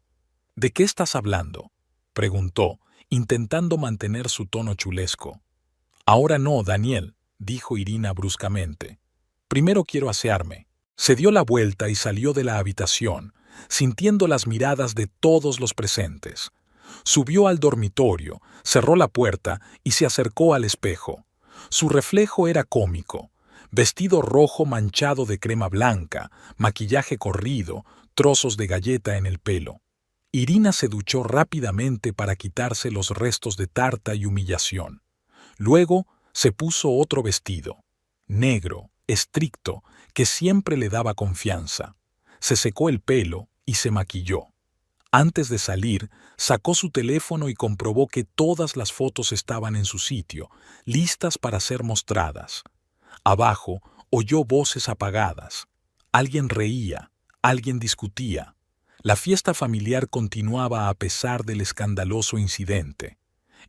Speaker 1: ¿De qué estás hablando?, preguntó, intentando mantener su tono chulesco. Ahora no, Daniel, dijo Irina bruscamente. Primero quiero asearme. Se dio la vuelta y salió de la habitación, sintiendo las miradas de todos los presentes. Subió al dormitorio, cerró la puerta y se acercó al espejo. Su reflejo era cómico. Vestido rojo manchado de crema blanca, maquillaje corrido, trozos de galleta en el pelo. Irina se duchó rápidamente para quitarse los restos de tarta y humillación. Luego se puso otro vestido, negro, estricto, que siempre le daba confianza. Se secó el pelo y se maquilló. Antes de salir, sacó su teléfono y comprobó que todas las fotos estaban en su sitio, listas para ser mostradas. Abajo oyó voces apagadas. Alguien reía, alguien discutía. La fiesta familiar continuaba a pesar del escandaloso incidente.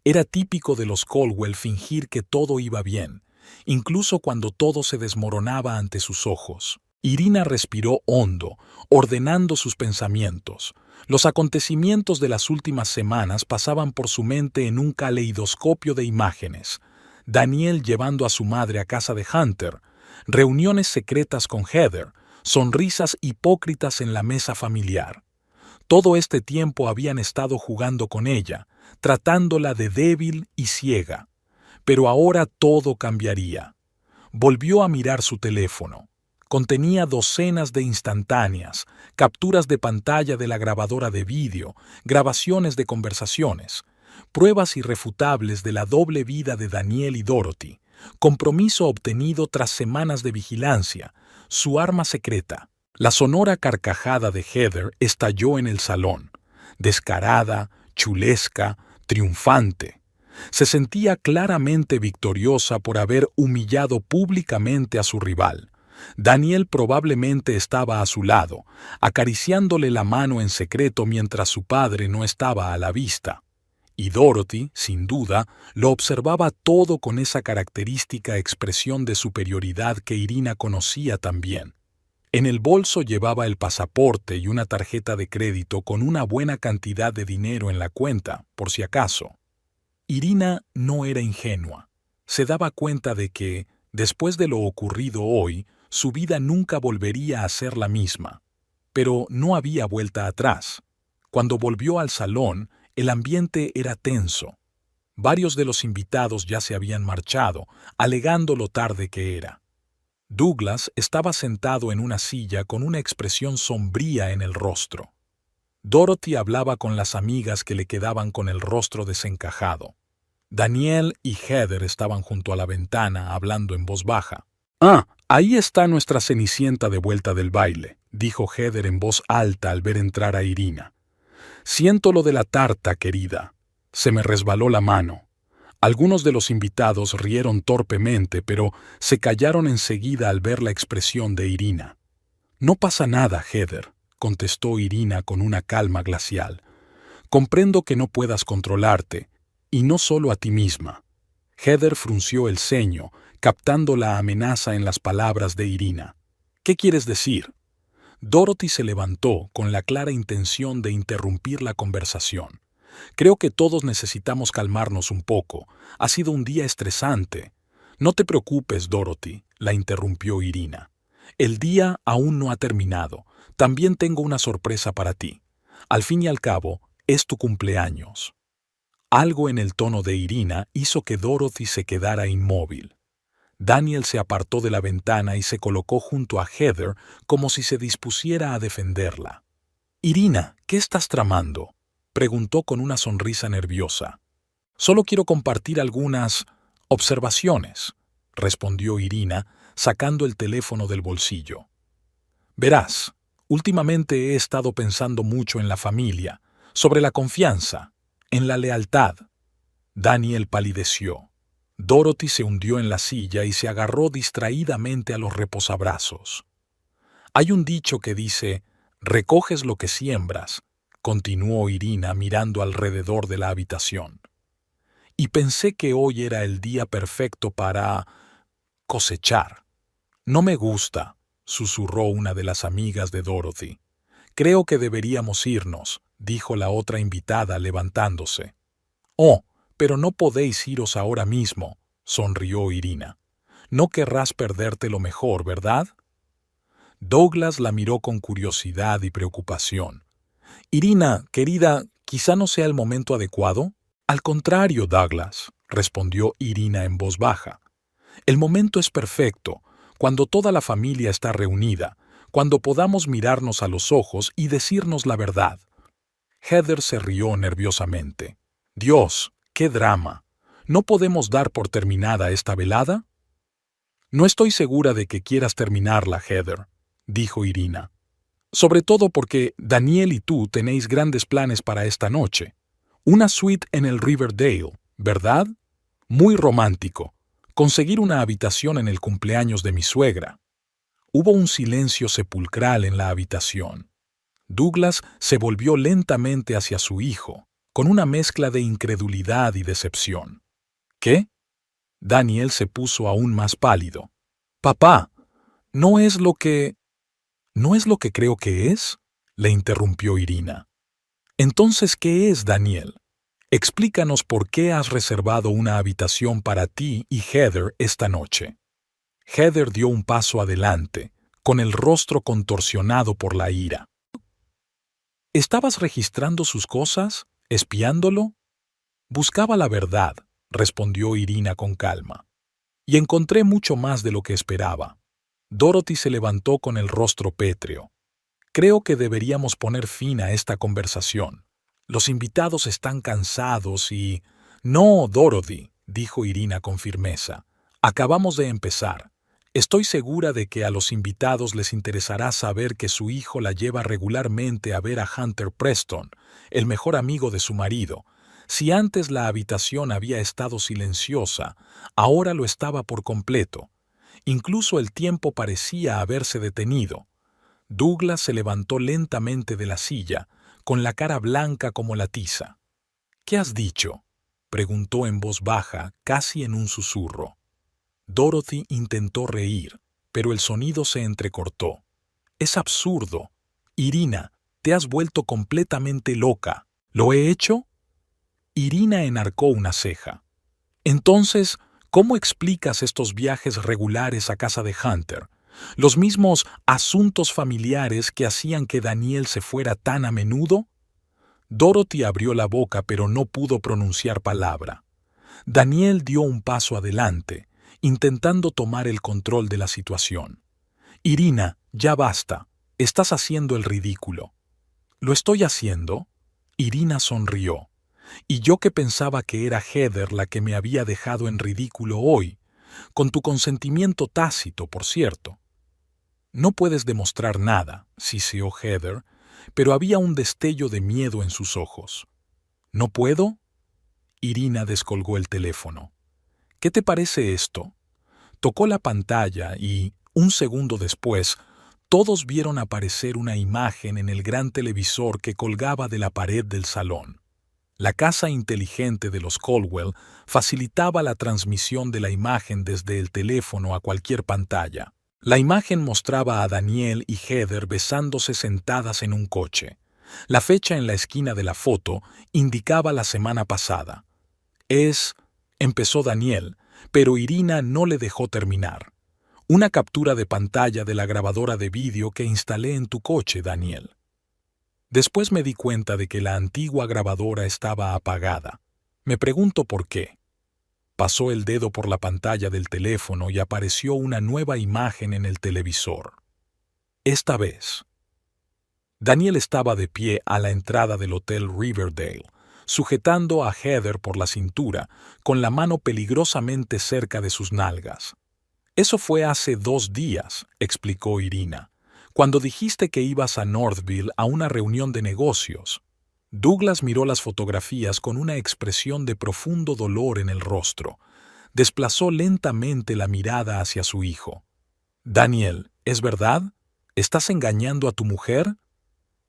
Speaker 1: Era típico de los Colwell fingir que todo iba bien, incluso cuando todo se desmoronaba ante sus ojos. Irina respiró hondo, ordenando sus pensamientos. Los acontecimientos de las últimas semanas pasaban por su mente en un caleidoscopio de imágenes. Daniel llevando a su madre a casa de Hunter, reuniones secretas con Heather, sonrisas hipócritas en la mesa familiar. Todo este tiempo habían estado jugando con ella, tratándola de débil y ciega. Pero ahora todo cambiaría. Volvió a mirar su teléfono. Contenía docenas de instantáneas, capturas de pantalla de la grabadora de vídeo, grabaciones de conversaciones, pruebas irrefutables de la doble vida de Daniel y Dorothy, compromiso obtenido tras semanas de vigilancia, su arma secreta. La sonora carcajada de Heather estalló en el salón, descarada, chulesca, triunfante. Se sentía claramente victoriosa por haber humillado públicamente a su rival. Daniel probablemente estaba a su lado, acariciándole la mano en secreto mientras su padre no estaba a la vista. Y Dorothy, sin duda, lo observaba todo con esa característica expresión de superioridad que Irina conocía también. En el bolso llevaba el pasaporte y una tarjeta de crédito con una buena cantidad de dinero en la cuenta, por si acaso. Irina no era ingenua. Se daba cuenta de que, después de lo ocurrido hoy, su vida nunca volvería a ser la misma. Pero no había vuelta atrás. Cuando volvió al salón, el ambiente era tenso. Varios de los invitados ya se habían marchado, alegando lo tarde que era. Douglas estaba sentado en una silla con una expresión sombría en el rostro. Dorothy hablaba con las amigas que le quedaban con el rostro desencajado. Daniel y Heather estaban junto a la ventana hablando en voz baja. «Ah, ahí está nuestra Cenicienta de vuelta del baile», dijo Heather en voz alta al ver entrar a Irina. «Siento lo de la tarta, querida. Se me resbaló la mano». Algunos de los invitados rieron torpemente, pero se callaron enseguida al ver la expresión de Irina. «No pasa nada, Heather», contestó Irina con una calma glacial. «Comprendo que no puedas controlarte, y no solo a ti misma». Heather frunció el ceño, captando la amenaza en las palabras de Irina. «¿Qué quieres decir?» Dorothy se levantó con la clara intención de interrumpir la conversación. «Creo que todos necesitamos calmarnos un poco. Ha sido un día estresante». «No te preocupes, Dorothy», la interrumpió Irina. «El día aún no ha terminado. También tengo una sorpresa para ti. Al fin y al cabo, es tu cumpleaños». Algo en el tono de Irina hizo que Dorothy se quedara inmóvil. Daniel se apartó de la ventana y se colocó junto a Heather como si se dispusiera a defenderla. «Irina, ¿qué estás tramando?», preguntó con una sonrisa nerviosa. «Solo quiero compartir algunas observaciones», respondió Irina, sacando el teléfono del bolsillo. «Verás, últimamente he estado pensando mucho en la familia, sobre la confianza, en la lealtad». Daniel palideció. Dorothy se hundió en la silla y se agarró distraídamente a los reposabrazos. «Hay un dicho que dice, recoges lo que siembras», continuó Irina mirando alrededor de la habitación. «Y pensé que hoy era el día perfecto para cosechar». «No me gusta», susurró una de las amigas de Dorothy. «Creo que deberíamos irnos», dijo la otra invitada levantándose. «Oh, pero no podéis iros ahora mismo», sonrió Irina. «No querrás perderte lo mejor, ¿verdad?». Douglas la miró con curiosidad y preocupación. «Irina, querida, ¿quizá no sea el momento adecuado?». «Al contrario, Douglas», respondió Irina en voz baja. «El momento es perfecto, cuando toda la familia está reunida, cuando podamos mirarnos a los ojos y decirnos la verdad». Heather se rió nerviosamente. «Dios, qué drama. ¿No podemos dar por terminada esta velada?». «No estoy segura de que quieras terminarla, Heather», dijo Irina. «Sobre todo porque Daniel y tú tenéis grandes planes para esta noche. Una suite en el Riverdale, ¿verdad? Muy romántico. Conseguir una habitación en el cumpleaños de mi suegra». Hubo un silencio sepulcral en la habitación. Douglas se volvió lentamente hacia su hijo, con una mezcla de incredulidad y decepción. «¿Qué?». Daniel se puso aún más pálido. «Papá, ¿no es lo que creo que es?», le interrumpió Irina. «Entonces, ¿qué es, Daniel? Explícanos por qué has reservado una habitación para ti y Heather esta noche». Heather dio un paso adelante, con el rostro contorsionado por la ira. «¿Estabas registrando sus cosas? ¿Espiándolo?». «Buscaba la verdad», respondió Irina con calma. «Y encontré mucho más de lo que esperaba». Dorothy se levantó con el rostro pétreo. «Creo que deberíamos poner fin a esta conversación. Los invitados están cansados y...». «No, Dorothy», dijo Irina con firmeza. «Acabamos de empezar. Estoy segura de que a los invitados les interesará saber que su hijo la lleva regularmente a ver a Hunter Preston, el mejor amigo de su marido. Si antes la habitación había estado silenciosa, ahora lo estaba por completo. Incluso el tiempo parecía haberse detenido». Douglas se levantó lentamente de la silla, con la cara blanca como la tiza. ¿Qué has dicho?, preguntó en voz baja, casi en un susurro. Dorothy intentó reír, pero el sonido se entrecortó. «Es absurdo. Irina, te has vuelto completamente loca. ¿Lo he hecho?». Irina enarcó una ceja. «Entonces, ¿cómo explicas estos viajes regulares a casa de Hunter? ¿Los mismos asuntos familiares que hacían que Daniel se fuera tan a menudo?». Dorothy abrió la boca, pero no pudo pronunciar palabra. Daniel dio un paso adelante, intentando tomar el control de la situación. «Irina, ya basta. Estás haciendo el ridículo». «¿Lo estoy haciendo?». Irina sonrió. «Y yo que pensaba que era Heather la que me había dejado en ridículo hoy, con tu consentimiento tácito, por cierto». «No puedes demostrar nada», siseó Heather, pero había un destello de miedo en sus ojos. «¿No puedo?». Irina descolgó el teléfono. «¿Qué te parece esto?». Tocó la pantalla y, un segundo después, todos vieron aparecer una imagen en el gran televisor que colgaba de la pared del salón. La casa inteligente de los Caldwell facilitaba la transmisión de la imagen desde el teléfono a cualquier pantalla. La imagen mostraba a Daniel y Heather besándose sentadas en un coche. La fecha en la esquina de la foto indicaba la semana pasada. Empezó Daniel, pero Irina no le dejó terminar. «Una captura de pantalla de la grabadora de vídeo que instalé en tu coche, Daniel». Después me di cuenta de que la antigua grabadora estaba apagada. Me pregunto por qué. Pasó el dedo por la pantalla del teléfono y apareció una nueva imagen en el televisor. Esta vez, Daniel estaba de pie a la entrada del Hotel Riverdale, sujetando a Heather por la cintura, con la mano peligrosamente cerca de sus nalgas. «Eso fue hace 2 días», explicó Irina, «cuando dijiste que ibas a Northville a una reunión de negocios». Douglas miró las fotografías con una expresión de profundo dolor en el rostro. Desplazó lentamente la mirada hacia su hijo. «Daniel, ¿es verdad? ¿Estás engañando a tu mujer?».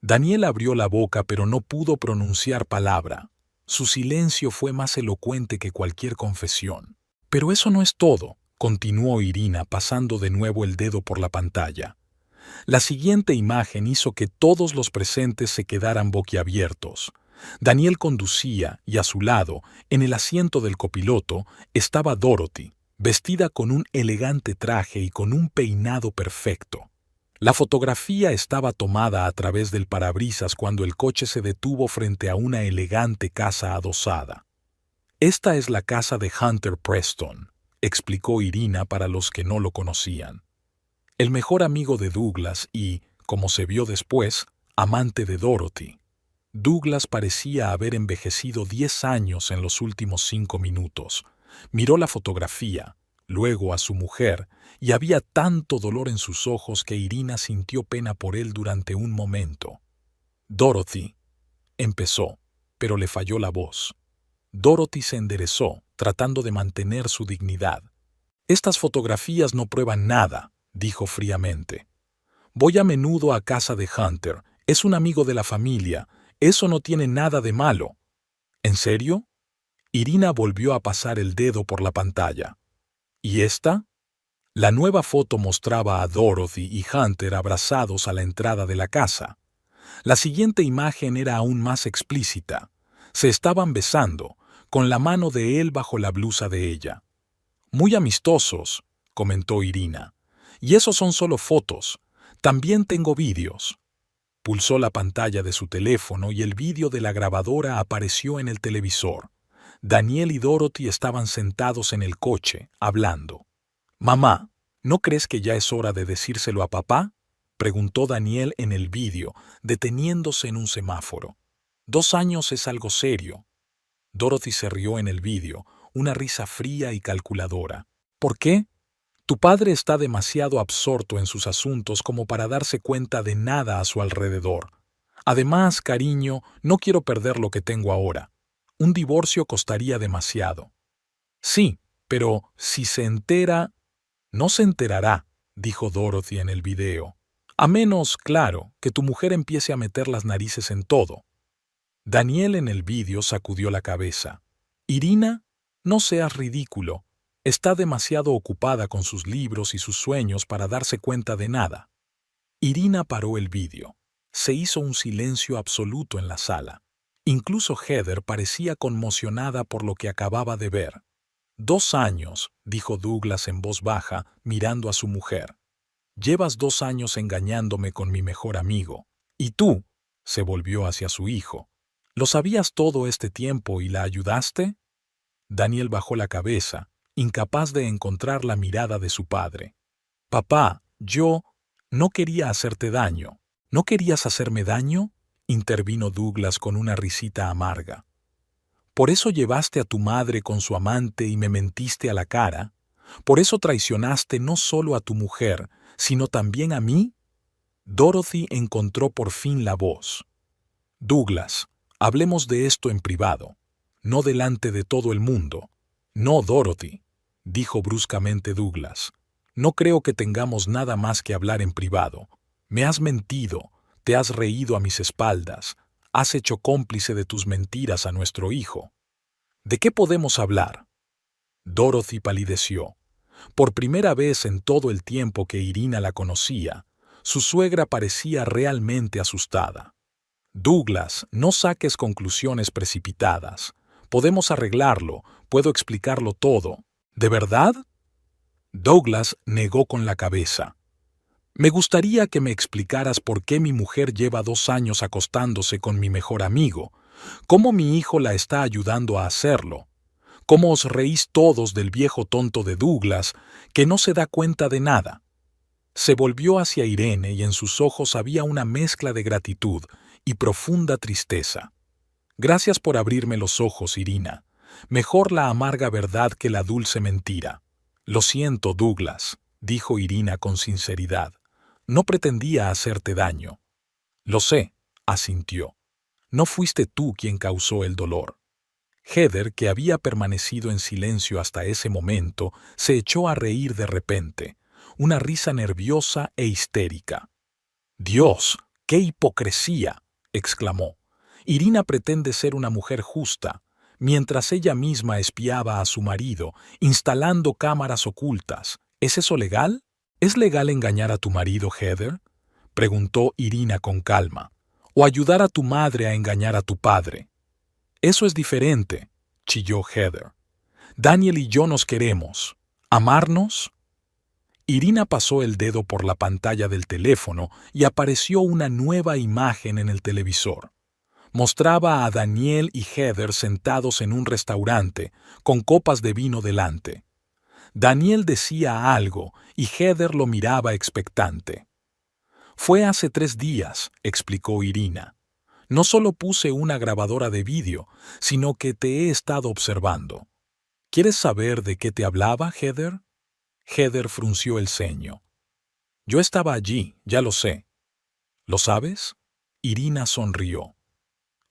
Speaker 1: Daniel abrió la boca, pero no pudo pronunciar palabra. Su silencio fue más elocuente que cualquier confesión. «Pero eso no es todo», continuó Irina, pasando de nuevo el dedo por la pantalla. La siguiente imagen hizo que todos los presentes se quedaran boquiabiertos. Daniel conducía y a su lado, en el asiento del copiloto, estaba Dorothy, vestida con un elegante traje y con un peinado perfecto. La fotografía estaba tomada a través del parabrisas cuando el coche se detuvo frente a una elegante casa adosada. «Esta es la casa de Hunter Preston», explicó Irina para los que no lo conocían. El mejor amigo de Douglas y, como se vio después, amante de Dorothy. Douglas parecía haber envejecido 10 años en los últimos 5 minutos. Miró la fotografía, luego a su mujer, y había tanto dolor en sus ojos que Irina sintió pena por él durante un momento. «Dorothy», empezó, pero le falló la voz. Dorothy se enderezó, tratando de mantener su dignidad. «Estas fotografías no prueban nada», dijo fríamente. «Voy a menudo a casa de Hunter. Es un amigo de la familia. Eso no tiene nada de malo». «¿En serio?». Irina volvió a pasar el dedo por la pantalla. «¿Y esta?». La nueva foto mostraba a Dorothy y Hunter abrazados a la entrada de la casa. La siguiente imagen era aún más explícita. Se estaban besando, con la mano de él bajo la blusa de ella. «Muy amistosos», comentó Irina. «Y esos son solo fotos. También tengo vídeos». Pulsó la pantalla de su teléfono y el vídeo de la grabadora apareció en el televisor. Daniel y Dorothy estaban sentados en el coche, hablando. «Mamá, ¿no crees que ya es hora de decírselo a papá?», preguntó Daniel en el vídeo, deteniéndose en un semáforo. «2 años es algo serio». Dorothy se rió en el vídeo, una risa fría y calculadora. «¿Por qué?». «Tu padre está demasiado absorto en sus asuntos como para darse cuenta de nada a su alrededor. Además, cariño, no quiero perder lo que tengo ahora. Un divorcio costaría demasiado». «Sí, pero si se entera...». «No se enterará», dijo Dorothy en el video. «A menos, claro, que tu mujer empiece a meter las narices en todo». Daniel en el vídeo sacudió la cabeza. Irina, no seas ridículo. Está demasiado ocupada con sus libros y sus sueños para darse cuenta de nada. Irina paró el vídeo. Se hizo un silencio absoluto en la sala. Incluso Heather parecía conmocionada por lo que acababa de ver. 2 años, dijo Douglas en voz baja, mirando a su mujer. Llevas 2 años engañándome con mi mejor amigo. ¿Y tú? Se volvió hacia su hijo. ¿Lo sabías todo este tiempo y la ayudaste? Daniel bajó la cabeza, incapaz de encontrar la mirada de su padre. Papá, yo no quería hacerte daño. ¿No querías hacerme daño? Intervino Douglas con una risita amarga. ¿Por eso llevaste a tu madre con su amante y me mentiste a la cara? ¿Por eso traicionaste no solo a tu mujer, sino también a mí? Dorothy encontró por fin la voz. Douglas, hablemos de esto en privado, no delante de todo el mundo. No, Dorothy, dijo bruscamente Douglas. No creo que tengamos nada más que hablar en privado. Me has mentido, te has reído a mis espaldas, has hecho cómplice de tus mentiras a nuestro hijo. ¿De qué podemos hablar? Dorothy palideció. Por primera vez en todo el tiempo que Irina la conocía, su suegra parecía realmente asustada. Douglas, no saques conclusiones precipitadas. Podemos arreglarlo, puedo explicarlo todo. ¿De verdad? Douglas negó con la cabeza. Me gustaría que me explicaras por qué mi mujer lleva 2 años acostándose con mi mejor amigo, cómo mi hijo la está ayudando a hacerlo, cómo os reís todos del viejo tonto de Douglas, que no se da cuenta de nada. Se volvió hacia Irene y en sus ojos había una mezcla de gratitud y profunda tristeza. Gracias por abrirme los ojos, Irina. Mejor la amarga verdad que la dulce mentira. Lo siento, Douglas, dijo Irina con sinceridad. No pretendía hacerte daño. Lo sé, asintió. No fuiste tú quien causó el dolor. Heather, que había permanecido en silencio hasta ese momento, se echó a reír de repente, una risa nerviosa e histérica. «Dios, qué hipocresía», exclamó. «Irina pretende ser una mujer justa, mientras ella misma espiaba a su marido, instalando cámaras ocultas. ¿Es eso legal? ¿Es legal engañar a tu marido, Heather?», preguntó Irina con calma. «¿O ayudar a tu madre a engañar a tu padre?». «Eso es diferente», chilló Heather. «Daniel y yo nos queremos. ¿Amarnos?». Irina pasó el dedo por la pantalla del teléfono y apareció una nueva imagen en el televisor. Mostraba a Daniel y Heather sentados en un restaurante, con copas de vino delante. Daniel decía algo y Heather lo miraba expectante. «Fue hace 3 días», explicó Irina. «No solo puse una grabadora de vídeo, sino que te he estado observando». «¿Quieres saber de qué te hablaba, Heather?». Heather frunció el ceño. «Yo estaba allí, ya lo sé». «¿Lo sabes?». Irina sonrió.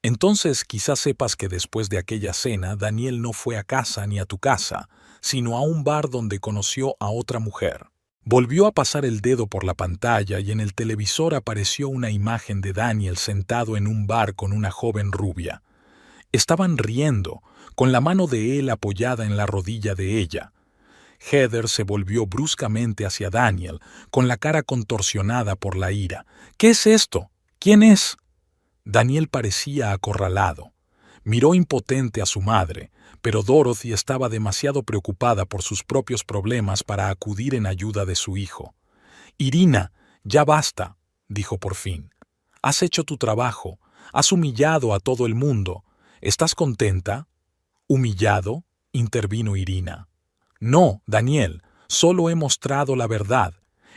Speaker 1: «Entonces quizás sepas que después de aquella cena Daniel no fue a casa ni a tu casa, sino a un bar donde conoció a otra mujer». Volvió a pasar el dedo por la pantalla y en el televisor apareció una imagen de Daniel sentado en un bar con una joven rubia. Estaban riendo, con la mano de él apoyada en la rodilla de ella. Heather se volvió bruscamente hacia Daniel, con la cara contorsionada por la ira. «¿Qué es esto? ¿Quién es?». Daniel parecía acorralado. Miró impotente a su madre, pero Dorothy estaba demasiado preocupada por sus propios problemas para acudir en ayuda de su hijo. «Irina, ya basta», dijo por fin. «Has hecho tu trabajo, has humillado a todo el mundo. ¿Estás contenta?». «¿Humillado?», intervino Irina. «No, Daniel, solo he mostrado la verdad.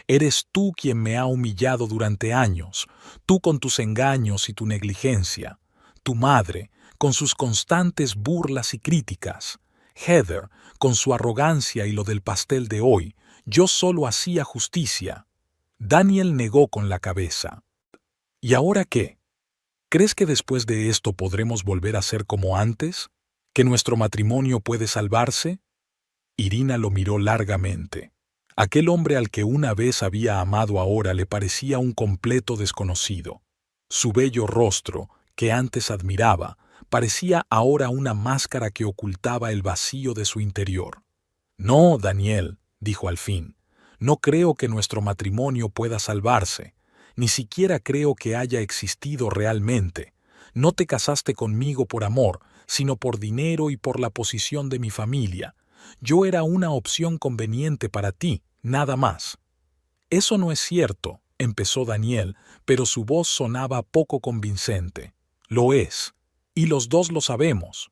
Speaker 1: Eres tú quien me ha humillado durante años, tú con tus engaños y tu negligencia. Tu madre, con sus constantes burlas y críticas. Heather, con su arrogancia y lo del pastel de hoy. Yo solo hacía justicia». Daniel negó con la cabeza. «¿Y ahora qué? ¿Crees que después de esto podremos volver a ser como antes? ¿Que nuestro matrimonio puede salvarse?». Irina lo miró largamente. Aquel hombre al que una vez había amado ahora le parecía un completo desconocido. Su bello rostro, que antes admiraba, parecía ahora una máscara que ocultaba el vacío de su interior. «No, Daniel», dijo al fin, «no creo que nuestro matrimonio pueda salvarse. Ni siquiera creo que haya existido realmente. No te casaste conmigo por amor, sino por dinero y por la posición de mi familia. Yo era una opción conveniente para ti, nada más». «Eso no es cierto», empezó Daniel, pero su voz sonaba poco convincente. «Lo es. Y los dos lo sabemos».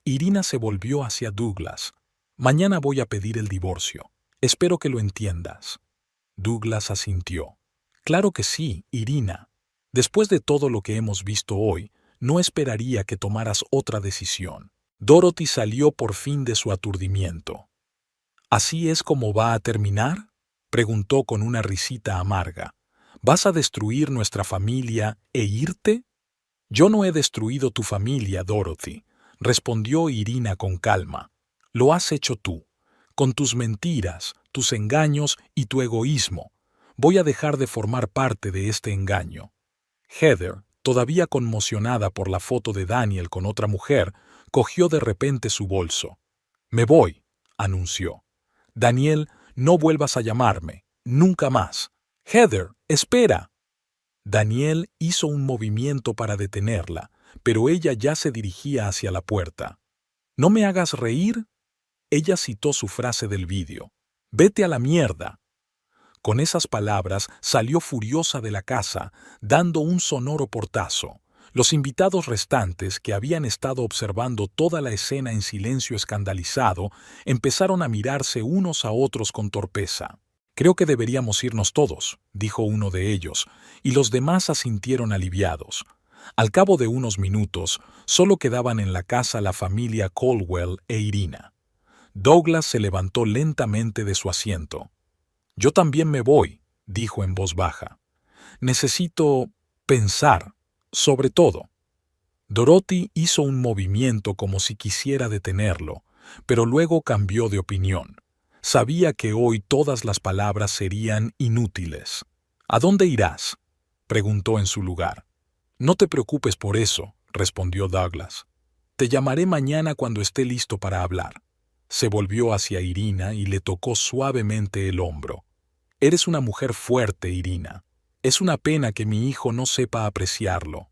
Speaker 1: Irina se volvió hacia Douglas. «Mañana voy a pedir el divorcio. Espero que lo entiendas». Douglas asintió. «Claro que sí, Irina. Después de todo lo que hemos visto hoy, no esperaría que tomaras otra decisión». Dorothy salió por fin de su aturdimiento. «¿Así es como va a terminar?», preguntó con una risita amarga. «¿Vas a destruir nuestra familia e irte?» «Yo no he destruido tu familia, Dorothy», respondió Irina con calma. «Lo has hecho tú, con tus mentiras, tus engaños y tu egoísmo. Voy a dejar de formar parte de este engaño». Heather, todavía conmocionada por la foto de Daniel con otra mujer, cogió de repente su bolso. «Me voy», anunció. «Daniel, no vuelvas a llamarme, nunca más». «Heather, espera». Daniel hizo un movimiento para detenerla, pero ella ya se dirigía hacia la puerta. «¿No me hagas reír?». Ella citó su frase del vídeo. «Vete a la mierda». Con esas palabras salió furiosa de la casa, dando un sonoro portazo. Los invitados restantes, que habían estado observando toda la escena en silencio escandalizado, empezaron a mirarse unos a otros con torpeza. «Creo que deberíamos irnos todos», dijo uno de ellos, y los demás asintieron aliviados. Al cabo de unos minutos, solo quedaban en la casa la familia Caldwell e Irina. Douglas se levantó lentamente de su asiento. «Yo también me voy», dijo en voz baja. «Necesito pensar, sobre todo». Dorothy hizo un movimiento como si quisiera detenerlo, pero luego cambió de opinión. Sabía que hoy todas las palabras serían inútiles. «¿A dónde irás?», preguntó en su lugar. «No te preocupes por eso», respondió Douglas. «Te llamaré mañana cuando esté listo para hablar». Se volvió hacia Irina y le tocó suavemente el hombro. «Eres una mujer fuerte, Irina. Es una pena que mi hijo no sepa apreciarlo».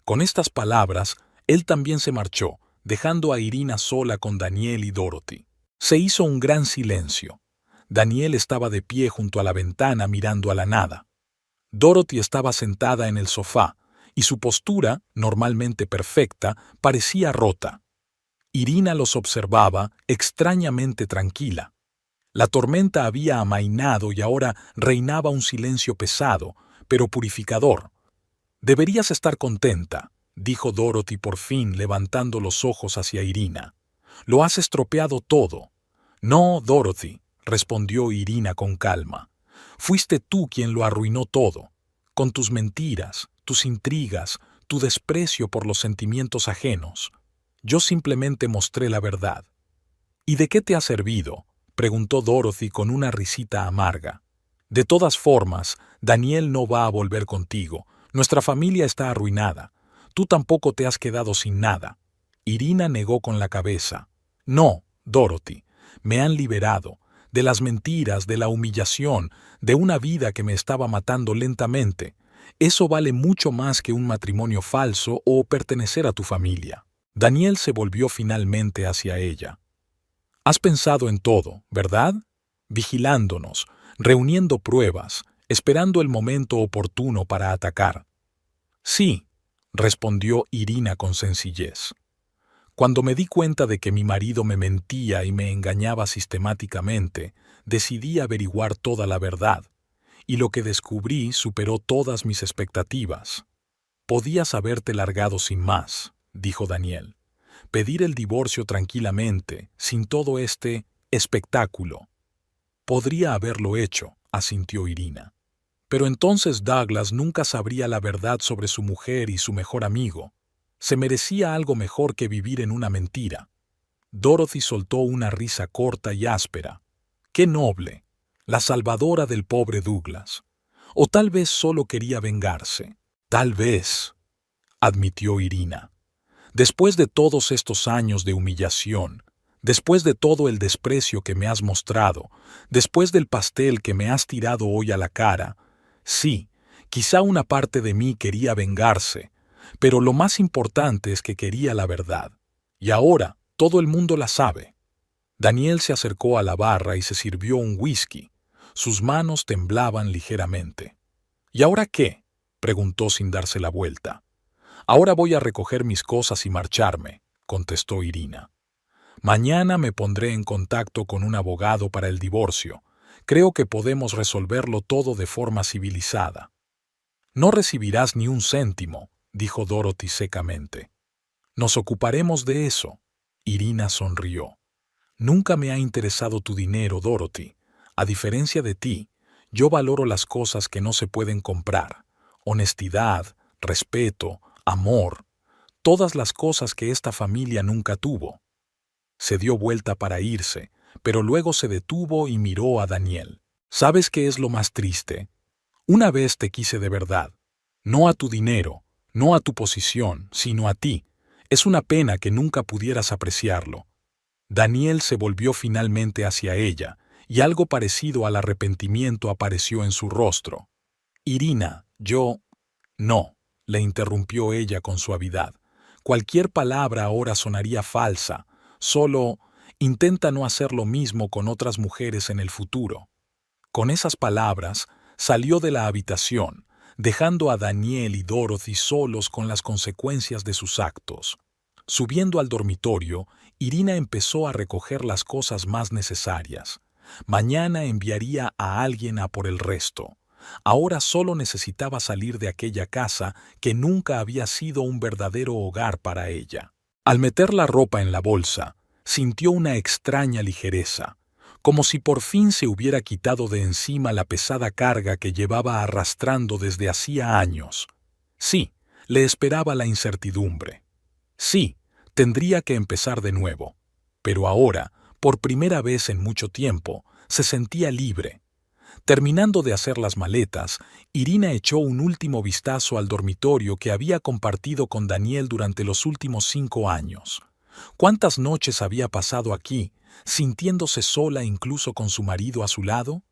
Speaker 1: Con estas palabras, él también se marchó, dejando a Irina sola con Daniel y Dorothy. Se hizo un gran silencio. Daniel estaba de pie junto a la ventana mirando a la nada. Dorothy estaba sentada en el sofá, y su postura, normalmente perfecta, parecía rota. Irina los observaba, extrañamente tranquila. La tormenta había amainado y ahora reinaba un silencio pesado, pero purificador. «Deberías estar contenta», dijo Dorothy por fin, levantando los ojos hacia Irina. «Lo has estropeado todo». «No, Dorothy», respondió Irina con calma. «Fuiste tú quien lo arruinó todo, con tus mentiras, tus intrigas, tu desprecio por los sentimientos ajenos. Yo simplemente mostré la verdad». «¿Y de qué te ha servido?», preguntó Dorothy con una risita amarga. «De todas formas, Daniel no va a volver contigo. Nuestra familia está arruinada. Tú tampoco te has quedado sin nada». Irina negó con la cabeza. «No, Dorothy, me han liberado de las mentiras, de la humillación, de una vida que me estaba matando lentamente. Eso vale mucho más que un matrimonio falso o pertenecer a tu familia». Daniel se volvió finalmente hacia ella. «Has pensado en todo, ¿verdad? Vigilándonos, reuniendo pruebas, esperando el momento oportuno para atacar». «Sí», respondió Irina con sencillez. «Cuando me di cuenta de que mi marido me mentía y me engañaba sistemáticamente, decidí averiguar toda la verdad, y lo que descubrí superó todas mis expectativas». «Podías haberte largado sin más», dijo Daniel. «Pedir el divorcio tranquilamente, sin todo este espectáculo». «Podría haberlo hecho», asintió Irina. «Pero entonces Douglas nunca sabría la verdad sobre su mujer y su mejor amigo. Se merecía algo mejor que vivir en una mentira». Dorothy soltó una risa corta y áspera. «Qué noble, la salvadora del pobre Douglas. O tal vez solo quería vengarse. Tal vez». admitió Irina. Después de todos estos años de humillación, después de todo el desprecio que me has mostrado, después del pastel que me has tirado hoy a la cara, sí, quizá una parte de mí quería vengarse, pero lo más importante es que quería la verdad. Y ahora todo el mundo la sabe. Daniel se acercó a la barra y se sirvió un whisky. Sus manos temblaban ligeramente. ¿Y ahora qué?, preguntó sin darse la vuelta. Ahora voy a recoger mis cosas y marcharme, contestó Irina. Mañana me pondré en contacto con un abogado para el divorcio. Creo que podemos resolverlo todo de forma civilizada. No recibirás ni un céntimo, dijo Dorothy secamente. Nos ocuparemos de eso. Irina sonrió. Nunca me ha interesado tu dinero, Dorothy. A diferencia de ti, yo valoro las cosas que no se pueden comprar. Honestidad, respeto, amor, todas las cosas que esta familia nunca tuvo. Se dio vuelta para irse, pero luego se detuvo y miró a Daniel. ¿Sabes qué es lo más triste? Una vez te quise de verdad. No a tu dinero, no a tu posición, sino a ti. Es una pena que nunca pudieras apreciarlo. Daniel se volvió finalmente hacia ella, y algo parecido al arrepentimiento apareció en su rostro. Irina, yo... No, le interrumpió ella con suavidad. Cualquier palabra ahora sonaría falsa. Solo intenta no hacer lo mismo con otras mujeres en el futuro. Con esas palabras, salió de la habitación, dejando a Daniel y Dorothy solos con las consecuencias de sus actos. Subiendo al dormitorio, Irina empezó a recoger las cosas más necesarias. Mañana enviaría a alguien a por el resto. Ahora solo necesitaba salir de aquella casa que nunca había sido un verdadero hogar para ella. Al meter la ropa en la bolsa, sintió una extraña ligereza, como si por fin se hubiera quitado de encima la pesada carga que llevaba arrastrando desde hacía años. Sí, le esperaba la incertidumbre. Sí, tendría que empezar de nuevo. Pero ahora, por primera vez en mucho tiempo, se sentía libre. Terminando de hacer las maletas, Irina echó un último vistazo al dormitorio que había compartido con Daniel durante los últimos 5 años. ¿Cuántas noches había pasado aquí, sintiéndose sola incluso con su marido a su lado?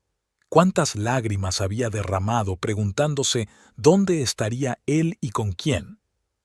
Speaker 1: ¿Cuántas lágrimas había derramado preguntándose dónde estaría él y con quién?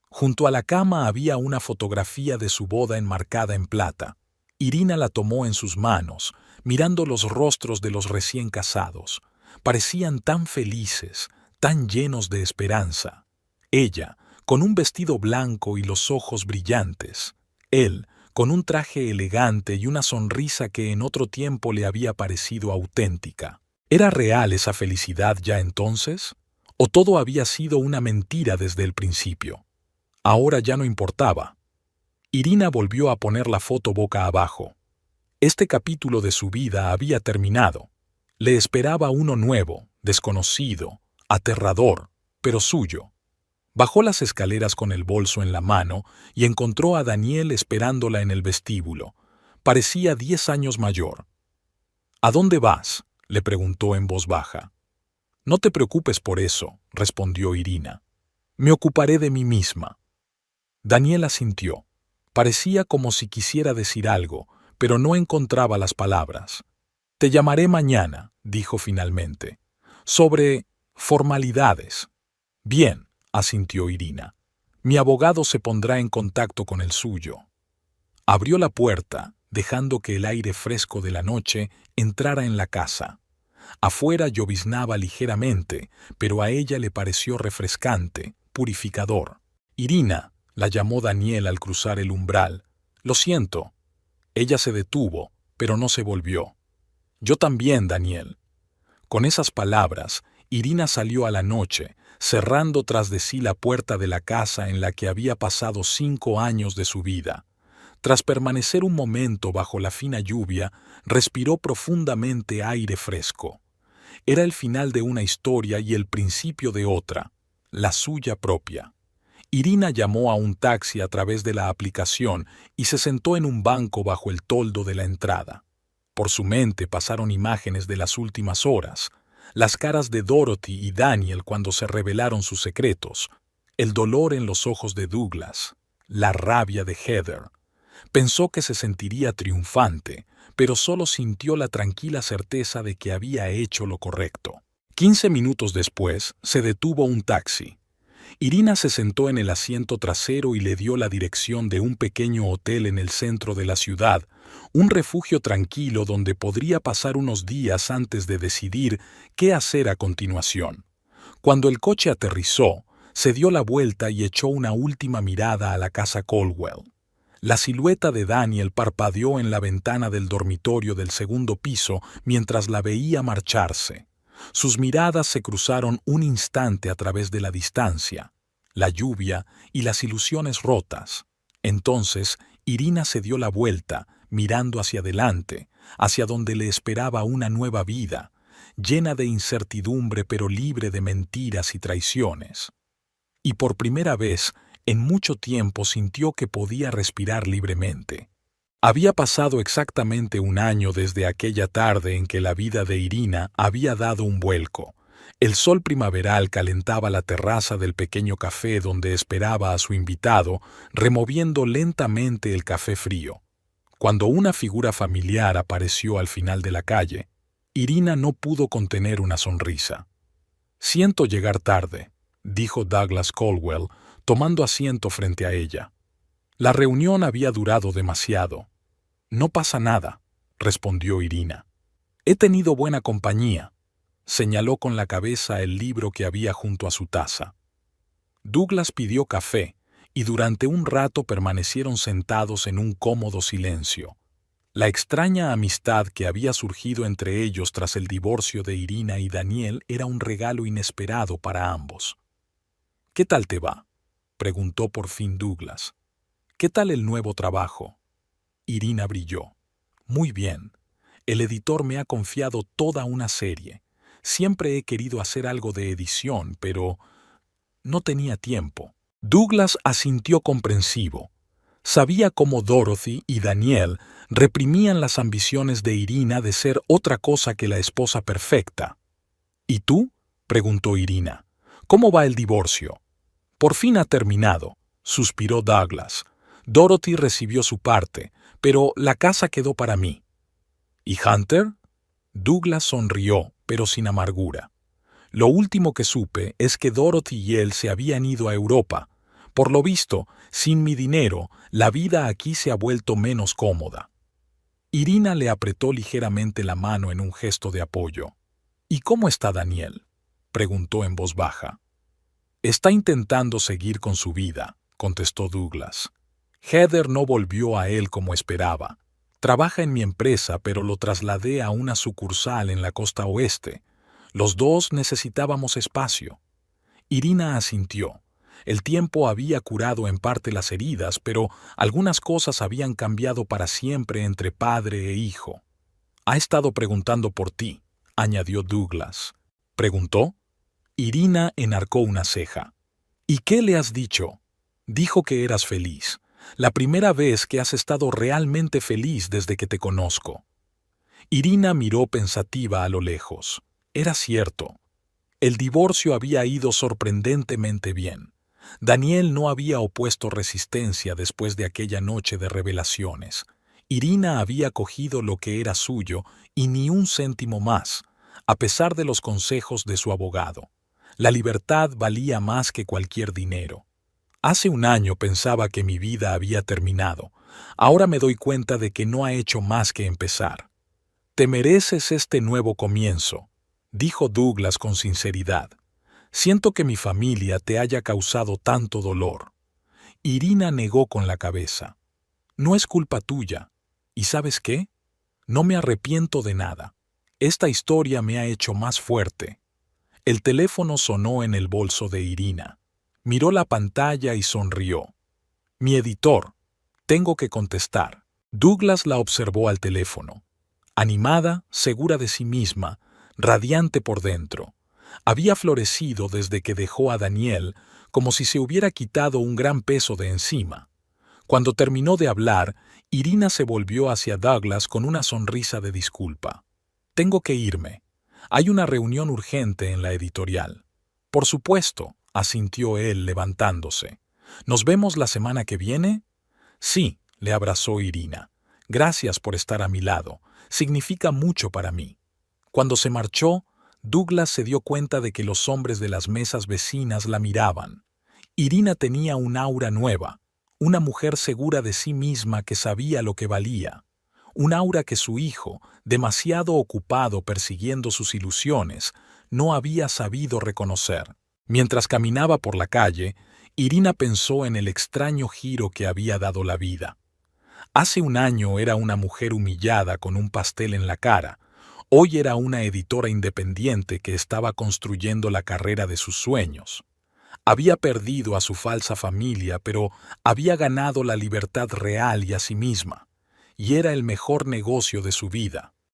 Speaker 1: Junto a la cama había una fotografía de su boda enmarcada en plata. Irina la tomó en sus manos, mirando los rostros de los recién casados. Parecían tan felices, tan llenos de esperanza. Ella, con un vestido blanco y los ojos brillantes. Él, con un traje elegante y una sonrisa que en otro tiempo le había parecido auténtica. ¿Era real esa felicidad ya entonces? ¿O todo había sido una mentira desde el principio? Ahora ya no importaba. Irina volvió a poner la foto boca abajo. Este capítulo de su vida había terminado. Le esperaba uno nuevo, desconocido, aterrador, pero suyo. Bajó las escaleras con el bolso en la mano y encontró a Daniel esperándola en el vestíbulo. Parecía 10 años mayor. ¿A dónde vas?, le preguntó en voz baja. No te preocupes por eso, respondió Irina. Me ocuparé de mí misma. Daniel asintió. Parecía como si quisiera decir algo, pero no encontraba las palabras. Te llamaré mañana, dijo finalmente. Sobre formalidades. Bien, asintió Irina. Mi abogado se pondrá en contacto con el suyo. Abrió la puerta, dejando que el aire fresco de la noche entrara en la casa. Afuera lloviznaba ligeramente, pero a ella le pareció refrescante, purificador. Irina, la llamó Daniel al cruzar el umbral. Lo siento. Ella se detuvo, pero no se volvió. Yo también, Daniel. Con esas palabras, Irina salió a la noche, cerrando tras de sí la puerta de la casa en la que había pasado 5 años de su vida. Tras permanecer un momento bajo la fina lluvia, respiró profundamente aire fresco. Era el final de una historia y el principio de otra, la suya propia. Irina llamó a un taxi a través de la aplicación y se sentó en un banco bajo el toldo de la entrada. Por su mente pasaron imágenes de las últimas horas, las caras de Dorothy y Daniel cuando se revelaron sus secretos, El dolor en los ojos de Douglas, la rabia de Heather. Pensó que se sentiría triunfante, pero solo sintió la tranquila certeza de que había hecho lo correcto. 15 minutos después, se detuvo un taxi. Irina se sentó en el asiento trasero y le dio la dirección de un pequeño hotel en el centro de la ciudad, un refugio tranquilo donde podría pasar unos días antes de decidir qué hacer a continuación. Cuando el coche aterrizó, se dio la vuelta y echó una última mirada a la casa Caldwell. La silueta de Daniel parpadeó en la ventana del dormitorio del segundo piso mientras la veía marcharse. Sus miradas se cruzaron un instante a través de la distancia, la lluvia y las ilusiones rotas. Entonces, Irina se dio la vuelta, mirando hacia adelante, hacia donde le esperaba una nueva vida, llena de incertidumbre pero libre de mentiras y traiciones. Y por primera vez, en mucho tiempo sintió que podía respirar libremente. Había pasado exactamente un año desde aquella tarde en que la vida de Irina había dado un vuelco. El sol primaveral calentaba la terraza del pequeño café donde esperaba a su invitado, removiendo lentamente el café frío. Cuando una figura familiar apareció al final de la calle, Irina no pudo contener una sonrisa. «Siento llegar tarde», dijo Douglas Caldwell, tomando asiento frente a ella. La reunión había durado demasiado. «No pasa nada», respondió Irina. «He tenido buena compañía», señaló con la cabeza el libro que había junto a su taza. Douglas pidió café, y durante un rato permanecieron sentados en un cómodo silencio. La extraña amistad que había surgido entre ellos tras el divorcio de Irina y Daniel era un regalo inesperado para ambos. «¿Qué tal te va?», preguntó por fin Douglas. «¿Qué tal el nuevo trabajo?». Irina brilló. «Muy bien. El editor me ha confiado toda una serie. Siempre he querido hacer algo de edición, pero no tenía tiempo». Douglas asintió comprensivo. Sabía cómo Dorothy y Daniel reprimían las ambiciones de Irina de ser otra cosa que la esposa perfecta. «¿Y tú?», preguntó Irina. «¿Cómo va el divorcio?». «Por fin ha terminado», suspiró Douglas. «Dorothy recibió su parte, pero la casa quedó para mí». «¿Y Hunter?». Douglas sonrió, pero sin amargura. «Lo último que supe es que Dorothy y él se habían ido a Europa. Por lo visto, sin mi dinero, la vida aquí se ha vuelto menos cómoda». Irina le apretó ligeramente la mano en un gesto de apoyo. «¿Y cómo está Daniel?», preguntó en voz baja. «Está intentando seguir con su vida», contestó Douglas. «Heather no volvió a él como esperaba. Trabaja en mi empresa, pero lo trasladé a una sucursal en la costa oeste. Los dos necesitábamos espacio». Irina asintió. El tiempo había curado en parte las heridas, pero algunas cosas habían cambiado para siempre entre padre e hijo. «Ha estado preguntando por ti», añadió Douglas. «¿Preguntó?». Irina enarcó una ceja. «¿Y qué le has dicho?». «Dijo que eras feliz. La primera vez que has estado realmente feliz desde que te conozco». Irina miró pensativa a lo lejos. Era cierto. El divorcio había ido sorprendentemente bien. Daniel no había opuesto resistencia después de aquella noche de revelaciones. Irina había cogido lo que era suyo y ni un céntimo más, a pesar de los consejos de su abogado. La libertad valía más que cualquier dinero. Hace un año pensaba que mi vida había terminado. Ahora me doy cuenta de que no ha hecho más que empezar. «Te mereces este nuevo comienzo», dijo Douglas con sinceridad. «Siento que mi familia te haya causado tanto dolor». Irina negó con la cabeza. «No es culpa tuya. ¿Y sabes qué? No me arrepiento de nada. Esta historia me ha hecho más fuerte». El teléfono sonó en el bolso de Irina. Miró la pantalla y sonrió. «Mi editor. Tengo que contestar». Douglas la observó al teléfono. Animada, segura de sí misma, radiante por dentro. Había florecido desde que dejó a Daniel, como si se hubiera quitado un gran peso de encima. Cuando terminó de hablar, Irina se volvió hacia Douglas con una sonrisa de disculpa. «Tengo que irme. Hay una reunión urgente en la editorial». «Por supuesto», asintió él levantándose. ¿Nos vemos la semana que viene? Sí, le abrazó Irina. Gracias por estar a mi lado. Significa mucho para mí. Cuando se marchó, Douglas se dio cuenta de que los hombres de las mesas vecinas la miraban. Irina tenía un aura nueva, una mujer segura de sí misma que sabía lo que valía. Un aura que su hijo, demasiado ocupado persiguiendo sus ilusiones, no había sabido reconocer. Mientras caminaba por la calle, Irina pensó en el extraño giro que había dado la vida. Hace un año era una mujer humillada con un pastel en la cara. Hoy era una editora independiente que estaba construyendo la carrera de sus sueños. Había perdido a su falsa familia, pero había ganado la libertad real y a sí misma. Y era el mejor negocio de su vida.